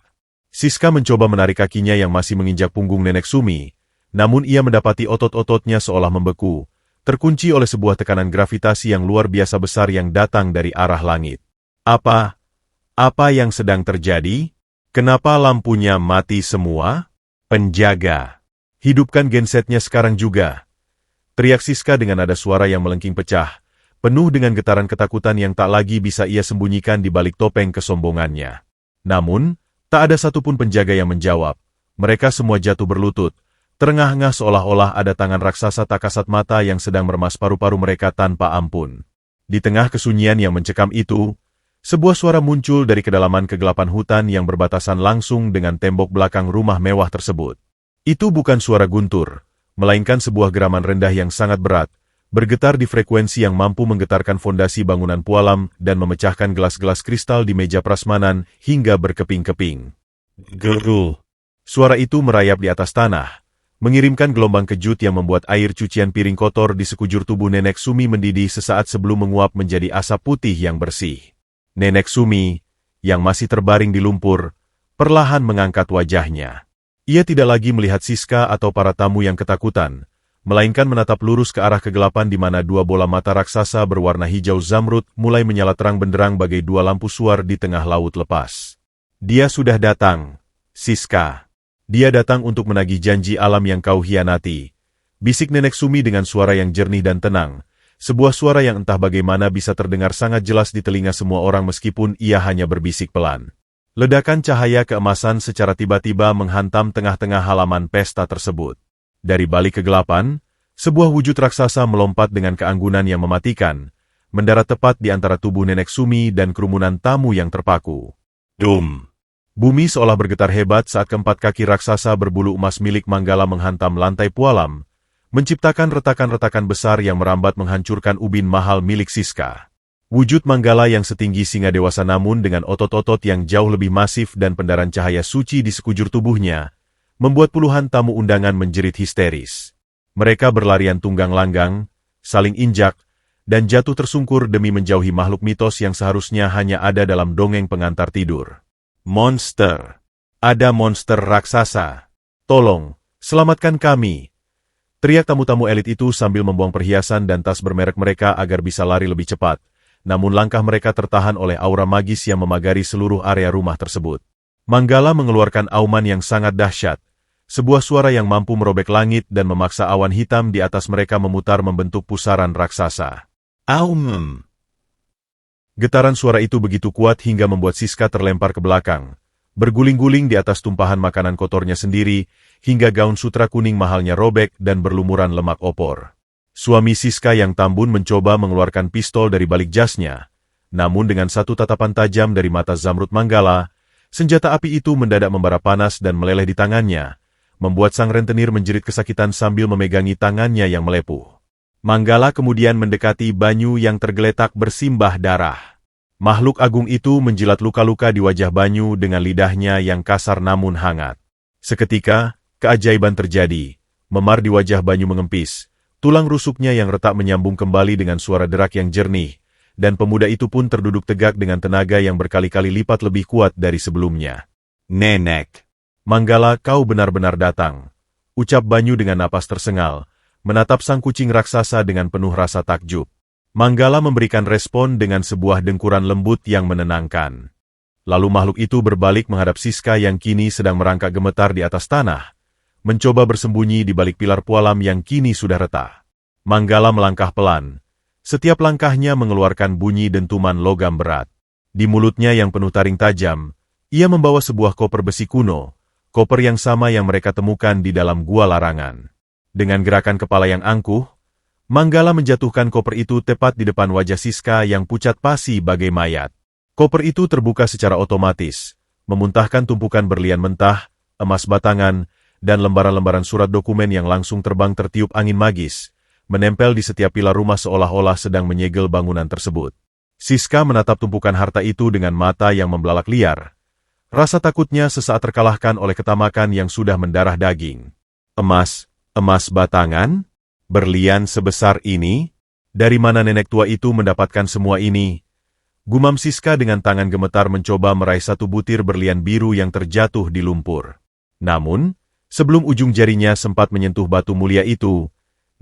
Siska mencoba menarik kakinya yang masih menginjak punggung Nenek Sumi, namun ia mendapati otot-ototnya seolah membeku, terkunci oleh sebuah tekanan gravitasi yang luar biasa besar yang datang dari arah langit. Apa yang sedang terjadi? Kenapa lampunya mati semua? Penjaga, hidupkan gensetnya sekarang juga. Teriak Siska dengan nada suara yang melengking pecah, penuh dengan getaran ketakutan yang tak lagi bisa ia sembunyikan di balik topeng kesombongannya. Namun, tak ada satupun penjaga yang menjawab. Mereka semua jatuh berlutut, terengah-engah seolah-olah ada tangan raksasa tak kasat mata yang sedang meremas paru-paru mereka tanpa ampun. Di tengah kesunyian yang mencekam itu, sebuah suara muncul dari kedalaman kegelapan hutan yang berbatasan langsung dengan tembok belakang rumah mewah tersebut. Itu bukan suara guntur, melainkan sebuah geraman rendah yang sangat berat, bergetar di frekuensi yang mampu menggetarkan fondasi bangunan Pualam dan memecahkan gelas-gelas kristal di meja prasmanan hingga berkeping-keping. Gerul. Suara itu merayap di atas tanah, mengirimkan gelombang kejut yang membuat air cucian piring kotor di sekujur tubuh Nenek Sumi mendidih sesaat sebelum menguap menjadi asap putih yang bersih. Nenek Sumi, yang masih terbaring di lumpur, perlahan mengangkat wajahnya. Ia tidak lagi melihat Siska atau para tamu yang ketakutan, melainkan menatap lurus ke arah kegelapan di mana dua bola mata raksasa berwarna hijau zamrud mulai menyala terang benderang bagai dua lampu suar di tengah laut lepas. Dia sudah datang, Siska. Dia datang untuk menagih janji alam yang kau hianati. Bisik Nenek Sumi dengan suara yang jernih dan tenang, sebuah suara yang entah bagaimana bisa terdengar sangat jelas di telinga semua orang meskipun ia hanya berbisik pelan. Ledakan cahaya keemasan secara tiba-tiba menghantam tengah-tengah halaman pesta tersebut. Dari balik kegelapan, sebuah wujud raksasa melompat dengan keanggunan yang mematikan, mendarat tepat di antara tubuh Nenek Sumi dan kerumunan tamu yang terpaku. Dum! Bumi seolah bergetar hebat saat keempat kaki raksasa berbulu emas milik Manggala menghantam lantai Pualam, menciptakan retakan-retakan besar yang merambat menghancurkan ubin mahal milik Siska. Wujud Manggala yang setinggi singa dewasa namun dengan otot-otot yang jauh lebih masif dan pendaran cahaya suci di sekujur tubuhnya, membuat puluhan tamu undangan menjerit histeris. Mereka berlarian tunggang langgang, saling injak, dan jatuh tersungkur demi menjauhi makhluk mitos yang seharusnya hanya ada dalam dongeng pengantar tidur. Monster! Ada monster raksasa! Tolong, selamatkan kami! Teriak tamu-tamu elit itu sambil membuang perhiasan dan tas bermerek mereka agar bisa lari lebih cepat. Namun langkah mereka tertahan oleh aura magis yang memagari seluruh area rumah tersebut. Manggala mengeluarkan auman yang sangat dahsyat, sebuah suara yang mampu merobek langit dan memaksa awan hitam di atas mereka memutar membentuk pusaran raksasa. Aum! Getaran suara itu begitu kuat hingga membuat Siska terlempar ke belakang, berguling-guling di atas tumpahan makanan kotornya sendiri, hingga gaun sutra kuning mahalnya robek dan berlumuran lemak opor. Suami Siska yang tambun mencoba mengeluarkan pistol dari balik jasnya, namun dengan satu tatapan tajam dari mata Zamrud Manggala, senjata api itu mendadak membara panas dan meleleh di tangannya, membuat sang rentenir menjerit kesakitan sambil memegangi tangannya yang melepuh. Manggala kemudian mendekati Banyu yang tergeletak bersimbah darah. Makhluk agung itu menjilat luka-luka di wajah Banyu dengan lidahnya yang kasar namun hangat. Seketika, keajaiban terjadi, memar di wajah Banyu mengempis. Tulang rusuknya yang retak menyambung kembali dengan suara derak yang jernih, dan pemuda itu pun terduduk tegak dengan tenaga yang berkali-kali lipat lebih kuat dari sebelumnya. Nenek! Manggala, kau benar-benar datang, ucap Banyu dengan napas tersengal, menatap sang kucing raksasa dengan penuh rasa takjub. Manggala memberikan respon dengan sebuah dengkuran lembut yang menenangkan. Lalu makhluk itu berbalik menghadap Siska yang kini sedang merangkak gemetar di atas tanah, mencoba bersembunyi di balik pilar Pualam yang kini sudah retak. Manggala melangkah pelan. Setiap langkahnya mengeluarkan bunyi dentuman logam berat. Di mulutnya yang penuh taring tajam, ia membawa sebuah koper besi kuno, koper yang sama yang mereka temukan di dalam gua larangan. Dengan gerakan kepala yang angkuh, Manggala menjatuhkan koper itu tepat di depan wajah Siska yang pucat pasi bagai mayat. Koper itu terbuka secara otomatis, memuntahkan tumpukan berlian mentah, emas batangan, dan lembaran-lembaran surat dokumen yang langsung terbang tertiup angin magis, menempel di setiap pilar rumah seolah-olah sedang menyegel bangunan tersebut. Siska menatap tumpukan harta itu dengan mata yang membelalak liar. Rasa takutnya sesaat terkalahkan oleh ketamakan yang sudah mendarah daging. Emas batangan? Berlian sebesar ini? Dari mana nenek tua itu mendapatkan semua ini? Gumam Siska dengan tangan gemetar mencoba meraih satu butir berlian biru yang terjatuh di lumpur. Namun, sebelum ujung jarinya sempat menyentuh batu mulia itu,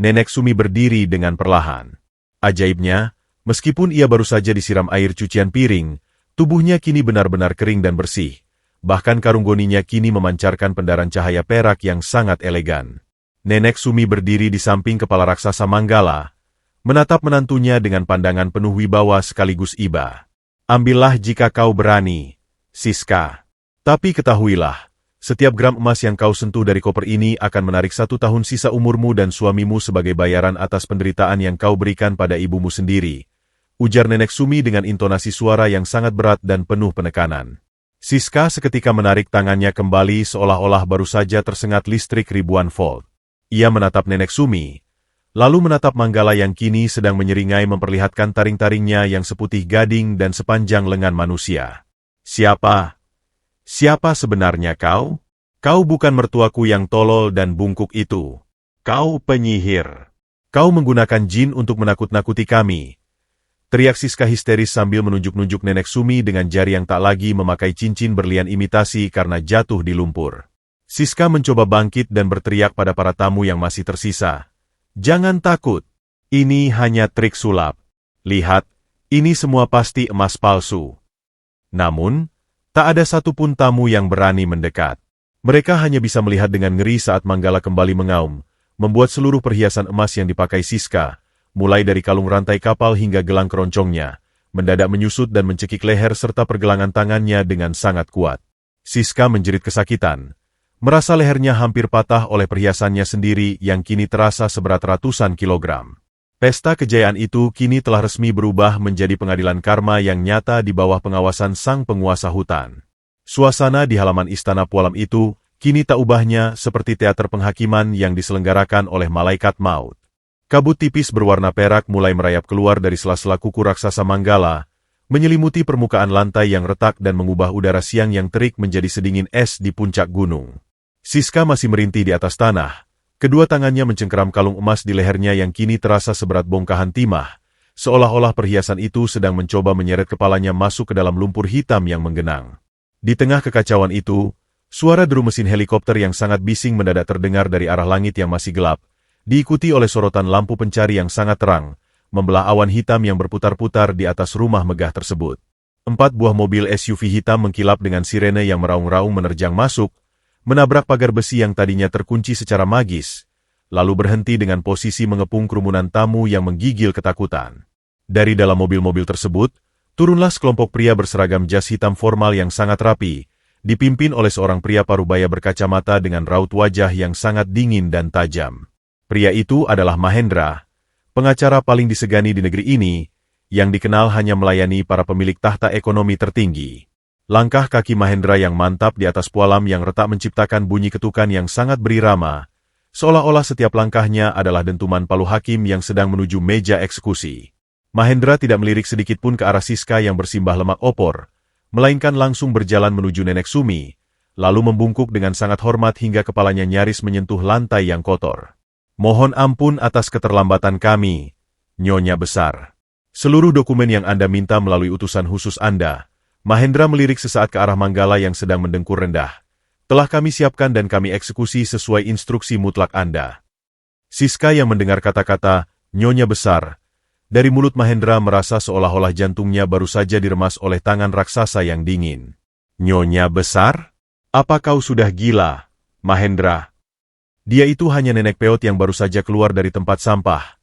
Nenek Sumi berdiri dengan perlahan. Ajaibnya, meskipun ia baru saja disiram air cucian piring, tubuhnya kini benar-benar kering dan bersih. Bahkan karung goninya kini memancarkan pendaran cahaya perak yang sangat elegan. Nenek Sumi berdiri di samping kepala raksasa Manggala, menatap menantunya dengan pandangan penuh wibawa sekaligus iba. Ambillah jika kau berani, Siska. Tapi ketahuilah, setiap gram emas yang kau sentuh dari koper ini akan menarik 1 tahun sisa umurmu dan suamimu sebagai bayaran atas penderitaan yang kau berikan pada ibumu sendiri, ujar Nenek Sumi dengan intonasi suara yang sangat berat dan penuh penekanan. Siska seketika menarik tangannya kembali seolah-olah baru saja tersengat listrik ribuan volt. Ia menatap Nenek Sumi, lalu menatap Manggala yang kini sedang menyeringai memperlihatkan taring-taringnya yang seputih gading dan sepanjang lengan manusia. Siapa? Siapa sebenarnya kau? Kau bukan mertuaku yang tolol dan bungkuk itu. Kau penyihir. Kau menggunakan jin untuk menakut-nakuti kami. Teriak Siska histeris sambil menunjuk-nunjuk Nenek Sumi dengan jari yang tak lagi memakai cincin berlian imitasi karena jatuh di lumpur. Siska mencoba bangkit dan berteriak pada para tamu yang masih tersisa. Jangan takut. Ini hanya trik sulap. Lihat, ini semua pasti emas palsu. Namun, tak ada satupun tamu yang berani mendekat. Mereka hanya bisa melihat dengan ngeri saat Manggala kembali mengaum, membuat seluruh perhiasan emas yang dipakai Siska, mulai dari kalung rantai kapal hingga gelang keroncongnya, mendadak menyusut dan mencekik leher serta pergelangan tangannya dengan sangat kuat. Siska menjerit kesakitan, merasa lehernya hampir patah oleh perhiasannya sendiri yang kini terasa seberat ratusan kilogram. Pesta kejayaan itu kini telah resmi berubah menjadi pengadilan karma yang nyata di bawah pengawasan sang penguasa hutan. Suasana di halaman istana Pualam itu kini tak ubahnya seperti teater penghakiman yang diselenggarakan oleh malaikat maut. Kabut tipis berwarna perak mulai merayap keluar dari sela-sela kuku raksasa Manggala, menyelimuti permukaan lantai yang retak dan mengubah udara siang yang terik menjadi sedingin es di puncak gunung. Siska masih merintih di atas tanah, kedua tangannya mencengkeram kalung emas di lehernya yang kini terasa seberat bongkahan timah, seolah-olah perhiasan itu sedang mencoba menyeret kepalanya masuk ke dalam lumpur hitam yang menggenang. Di tengah kekacauan itu, suara deru mesin helikopter yang sangat bising mendadak terdengar dari arah langit yang masih gelap, diikuti oleh sorotan lampu pencari yang sangat terang, membelah awan hitam yang berputar-putar di atas rumah megah tersebut. 4 buah mobil SUV hitam mengkilap dengan sirene yang meraung-raung menerjang masuk, menabrak pagar besi yang tadinya terkunci secara magis, lalu berhenti dengan posisi mengepung kerumunan tamu yang menggigil ketakutan. Dari dalam mobil-mobil tersebut, turunlah sekelompok pria berseragam jas hitam formal yang sangat rapi, dipimpin oleh seorang pria parubaya berkacamata dengan raut wajah yang sangat dingin dan tajam. Pria itu adalah Mahendra, pengacara paling disegani di negeri ini, yang dikenal hanya melayani para pemilik tahta ekonomi tertinggi. Langkah kaki Mahendra yang mantap di atas Pualam yang retak menciptakan bunyi ketukan yang sangat berirama, seolah-olah setiap langkahnya adalah dentuman palu hakim yang sedang menuju meja eksekusi. Mahendra tidak melirik sedikit pun ke arah Siska yang bersimbah lemak opor, melainkan langsung berjalan menuju Nenek Sumi, lalu membungkuk dengan sangat hormat hingga kepalanya nyaris menyentuh lantai yang kotor. Mohon ampun atas keterlambatan kami, Nyonya Besar. Seluruh dokumen yang Anda minta melalui utusan khusus Anda, Mahendra melirik sesaat ke arah Manggala yang sedang mendengkur rendah. Telah kami siapkan dan kami eksekusi sesuai instruksi mutlak Anda. Siska yang mendengar kata-kata, Nyonya Besar, dari mulut Mahendra merasa seolah-olah jantungnya baru saja diremas oleh tangan raksasa yang dingin. Nyonya Besar? Apa kau sudah gila, Mahendra? Dia itu hanya nenek peot yang baru saja keluar dari tempat sampah.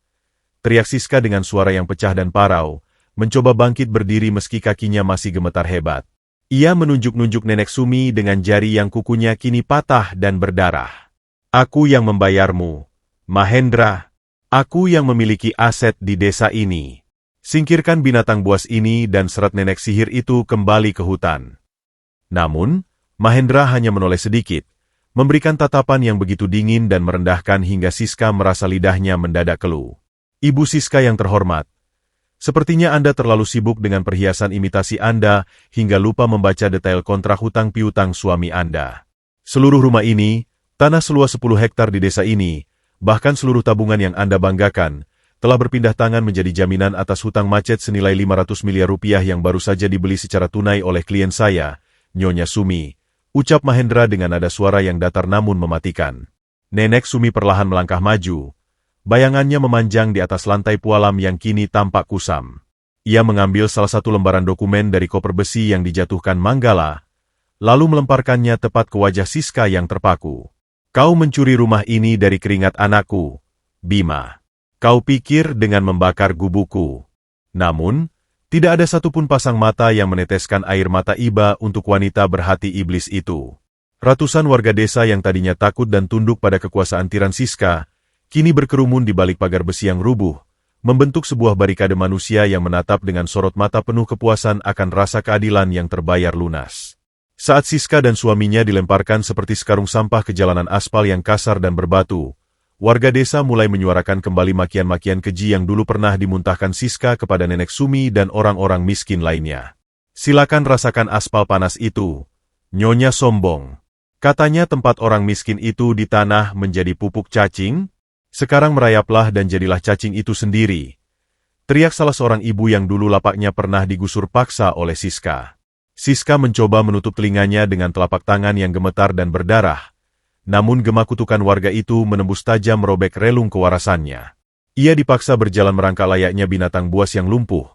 Teriak Siska dengan suara yang pecah dan parau, mencoba bangkit berdiri meski kakinya masih gemetar hebat. Ia menunjuk-nunjuk Nenek Sumi dengan jari yang kukunya kini patah dan berdarah. Aku yang membayarmu, Mahendra. Aku yang memiliki aset di desa ini. Singkirkan binatang buas ini dan seret nenek sihir itu kembali ke hutan. Namun, Mahendra hanya menoleh sedikit, memberikan tatapan yang begitu dingin dan merendahkan hingga Siska merasa lidahnya mendadak keluh. Ibu Siska yang terhormat, sepertinya Anda terlalu sibuk dengan perhiasan imitasi Anda hingga lupa membaca detail kontrak hutang piutang suami Anda. Seluruh rumah ini, tanah seluas 10 hektar di desa ini, bahkan seluruh tabungan yang Anda banggakan, telah berpindah tangan menjadi jaminan atas hutang macet senilai 500 miliar rupiah yang baru saja dibeli secara tunai oleh klien saya, Nyonya Sumi, ucap Mahendra dengan nada suara yang datar namun mematikan. Nenek Sumi perlahan melangkah maju. Bayangannya memanjang di atas lantai Pualam yang kini tampak kusam. Ia mengambil salah satu lembaran dokumen dari koper besi yang dijatuhkan Manggala, lalu melemparkannya tepat ke wajah Siska yang terpaku. Kau mencuri rumah ini dari keringat anakku, Bima. Kau pikir dengan membakar gubukku. Namun, tidak ada satupun pasang mata yang meneteskan air mata iba untuk wanita berhati iblis itu. Ratusan warga desa yang tadinya takut dan tunduk pada kekuasaan tiran Siska, kini berkerumun di balik pagar besi yang rubuh, membentuk sebuah barikade manusia yang menatap dengan sorot mata penuh kepuasan akan rasa keadilan yang terbayar lunas. Saat Siska dan suaminya dilemparkan seperti sekarung sampah ke jalanan aspal yang kasar dan berbatu, warga desa mulai menyuarakan kembali makian-makian keji yang dulu pernah dimuntahkan Siska kepada Nenek Sumi dan orang-orang miskin lainnya. Silakan rasakan aspal panas itu, Nyonya sombong. Katanya tempat orang miskin itu di tanah menjadi pupuk cacing? Sekarang merayaplah dan jadilah cacing itu sendiri. Teriak salah seorang ibu yang dulu lapaknya pernah digusur paksa oleh Siska. Siska mencoba menutup telinganya dengan telapak tangan yang gemetar dan berdarah. Namun gema kutukan warga itu menembus tajam merobek relung kewarasannya. Ia dipaksa berjalan merangkak layaknya binatang buas yang lumpuh.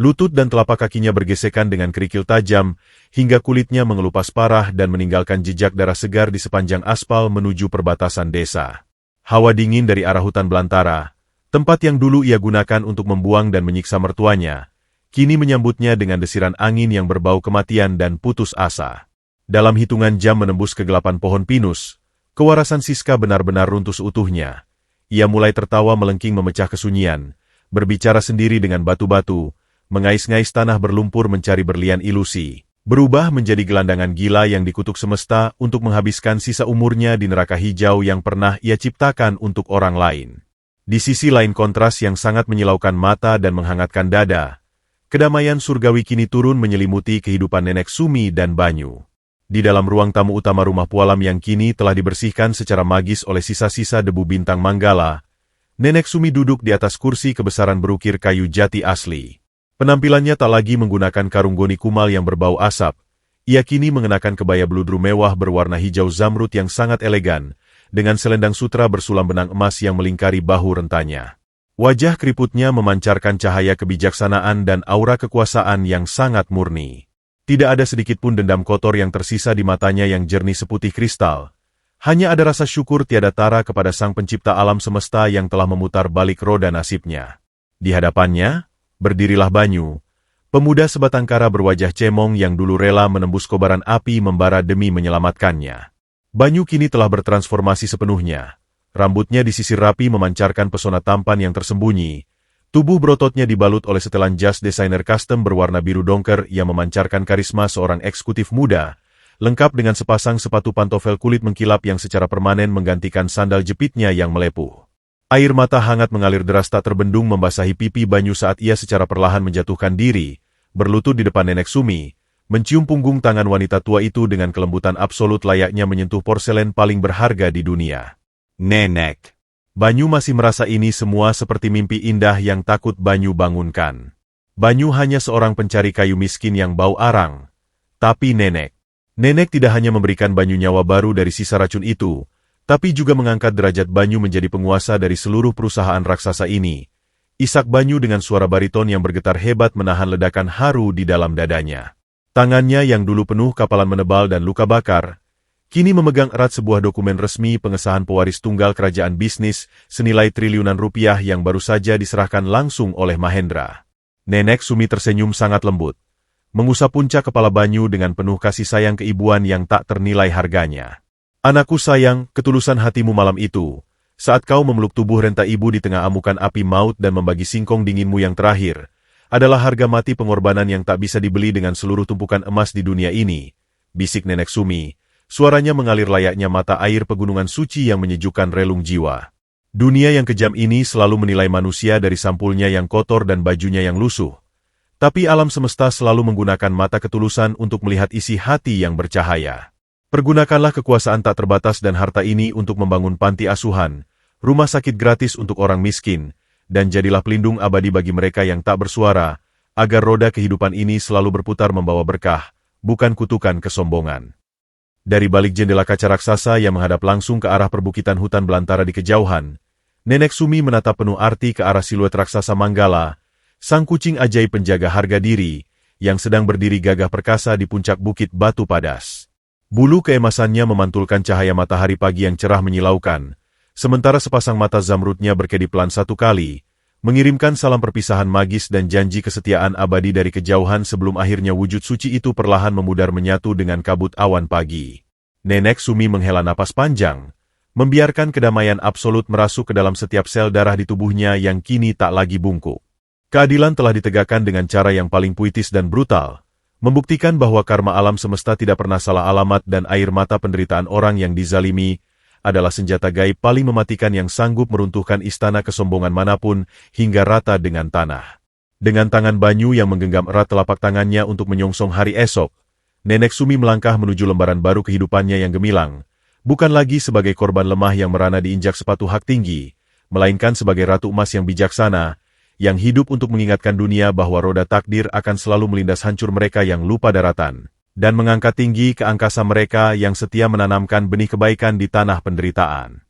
Lutut dan telapak kakinya bergesekan dengan kerikil tajam, hingga kulitnya mengelupas parah dan meninggalkan jejak darah segar di sepanjang aspal menuju perbatasan desa. Hawa dingin dari arah hutan belantara, tempat yang dulu ia gunakan untuk membuang dan menyiksa mertuanya, kini menyambutnya dengan desiran angin yang berbau kematian dan putus asa. Dalam hitungan jam menembus kegelapan pohon pinus, kewarasan Siska benar-benar runtuh seutuhnya. Ia mulai tertawa melengking memecah kesunyian, berbicara sendiri dengan batu-batu, mengais-ngais tanah berlumpur mencari berlian ilusi, berubah menjadi gelandangan gila yang dikutuk semesta untuk menghabiskan sisa umurnya di neraka hijau yang pernah ia ciptakan untuk orang lain. Di sisi lain kontras yang sangat menyilaukan mata dan menghangatkan dada, kedamaian surgawi kini turun menyelimuti kehidupan Nenek Sumi dan Banyu. Di dalam ruang tamu utama rumah Pualam yang kini telah dibersihkan secara magis oleh sisa-sisa debu bintang Manggala, Nenek Sumi duduk di atas kursi kebesaran berukir kayu jati asli. Penampilannya tak lagi menggunakan karung goni kumal yang berbau asap. Ia kini mengenakan kebaya bludru mewah berwarna hijau zamrud yang sangat elegan, dengan selendang sutra bersulam benang emas yang melingkari bahu rentanya. Wajah keriputnya memancarkan cahaya kebijaksanaan dan aura kekuasaan yang sangat murni. Tidak ada sedikit pun dendam kotor yang tersisa di matanya yang jernih seputih kristal. Hanya ada rasa syukur tiada tara kepada Sang Pencipta alam semesta yang telah memutar balik roda nasibnya. Di hadapannya, berdirilah Banyu, pemuda sebatang kara berwajah cemong yang dulu rela menembus kobaran api membara demi menyelamatkannya. Banyu kini telah bertransformasi sepenuhnya. Rambutnya disisir rapi memancarkan pesona tampan yang tersembunyi. Tubuh berototnya dibalut oleh setelan jas desainer custom berwarna biru dongker yang memancarkan karisma seorang eksekutif muda, lengkap dengan sepasang sepatu pantofel kulit mengkilap yang secara permanen menggantikan sandal jepitnya yang melepuh. Air mata hangat mengalir deras tak terbendung membasahi pipi Banyu saat ia secara perlahan menjatuhkan diri, berlutut di depan Nenek Sumi, mencium punggung tangan wanita tua itu dengan kelembutan absolut layaknya menyentuh porselen paling berharga di dunia. Nenek. Banyu masih merasa ini semua seperti mimpi indah yang takut Banyu bangunkan. Banyu hanya seorang pencari kayu miskin yang bau arang. Tapi Nenek tidak hanya memberikan Banyu nyawa baru dari sisa racun itu, tapi juga mengangkat derajat Banyu menjadi penguasa dari seluruh perusahaan raksasa ini. Isak Banyu dengan suara bariton yang bergetar hebat menahan ledakan haru di dalam dadanya. Tangannya yang dulu penuh kapalan menebal dan luka bakar, kini memegang erat sebuah dokumen resmi pengesahan pewaris tunggal kerajaan bisnis senilai triliunan rupiah yang baru saja diserahkan langsung oleh Mahendra. Nenek Sumi tersenyum sangat lembut, mengusap puncak kepala Banyu dengan penuh kasih sayang keibuan yang tak ternilai harganya. Anakku sayang, ketulusan hatimu malam itu, saat kau memeluk tubuh renta ibu di tengah amukan api maut dan membagi singkong dinginmu yang terakhir, adalah harga mati pengorbanan yang tak bisa dibeli dengan seluruh tumpukan emas di dunia ini, bisik Nenek Sumi. Suaranya mengalir layaknya mata air pegunungan suci yang menyejukkan relung jiwa. Dunia yang kejam ini selalu menilai manusia dari sampulnya yang kotor dan bajunya yang lusuh. Tapi alam semesta selalu menggunakan mata ketulusan untuk melihat isi hati yang bercahaya. Pergunakanlah kekuasaan tak terbatas dan harta ini untuk membangun panti asuhan, rumah sakit gratis untuk orang miskin, dan jadilah pelindung abadi bagi mereka yang tak bersuara, agar roda kehidupan ini selalu berputar membawa berkah, bukan kutukan kesombongan. Dari balik jendela kaca raksasa yang menghadap langsung ke arah perbukitan hutan belantara di kejauhan, Nenek Sumi menatap penuh arti ke arah siluet raksasa Manggala, sang kucing ajaib penjaga harga diri, yang sedang berdiri gagah perkasa di puncak bukit batu padas. Bulu keemasannya memantulkan cahaya matahari pagi yang cerah menyilaukan, sementara sepasang mata zamrudnya berkedip pelan satu kali, mengirimkan salam perpisahan magis dan janji kesetiaan abadi dari kejauhan sebelum akhirnya wujud suci itu perlahan memudar menyatu dengan kabut awan pagi. Nenek Sumi menghela napas panjang, membiarkan kedamaian absolut merasuk ke dalam setiap sel darah di tubuhnya yang kini tak lagi bungkuk. Keadilan telah ditegakkan dengan cara yang paling puitis dan brutal, membuktikan bahwa karma alam semesta tidak pernah salah alamat dan air mata penderitaan orang yang dizalimi adalah senjata gaib paling mematikan yang sanggup meruntuhkan istana kesombongan manapun hingga rata dengan tanah. Dengan tangan Banyu yang menggenggam erat telapak tangannya untuk menyongsong hari esok, Nenek Sumi melangkah menuju lembaran baru kehidupannya yang gemilang, bukan lagi sebagai korban lemah yang merana diinjak sepatu hak tinggi, melainkan sebagai Ratu Emas yang bijaksana, yang hidup untuk mengingatkan dunia bahwa roda takdir akan selalu melindas hancur mereka yang lupa daratan, dan mengangkat tinggi ke angkasa mereka yang setia menanamkan benih kebaikan di tanah penderitaan.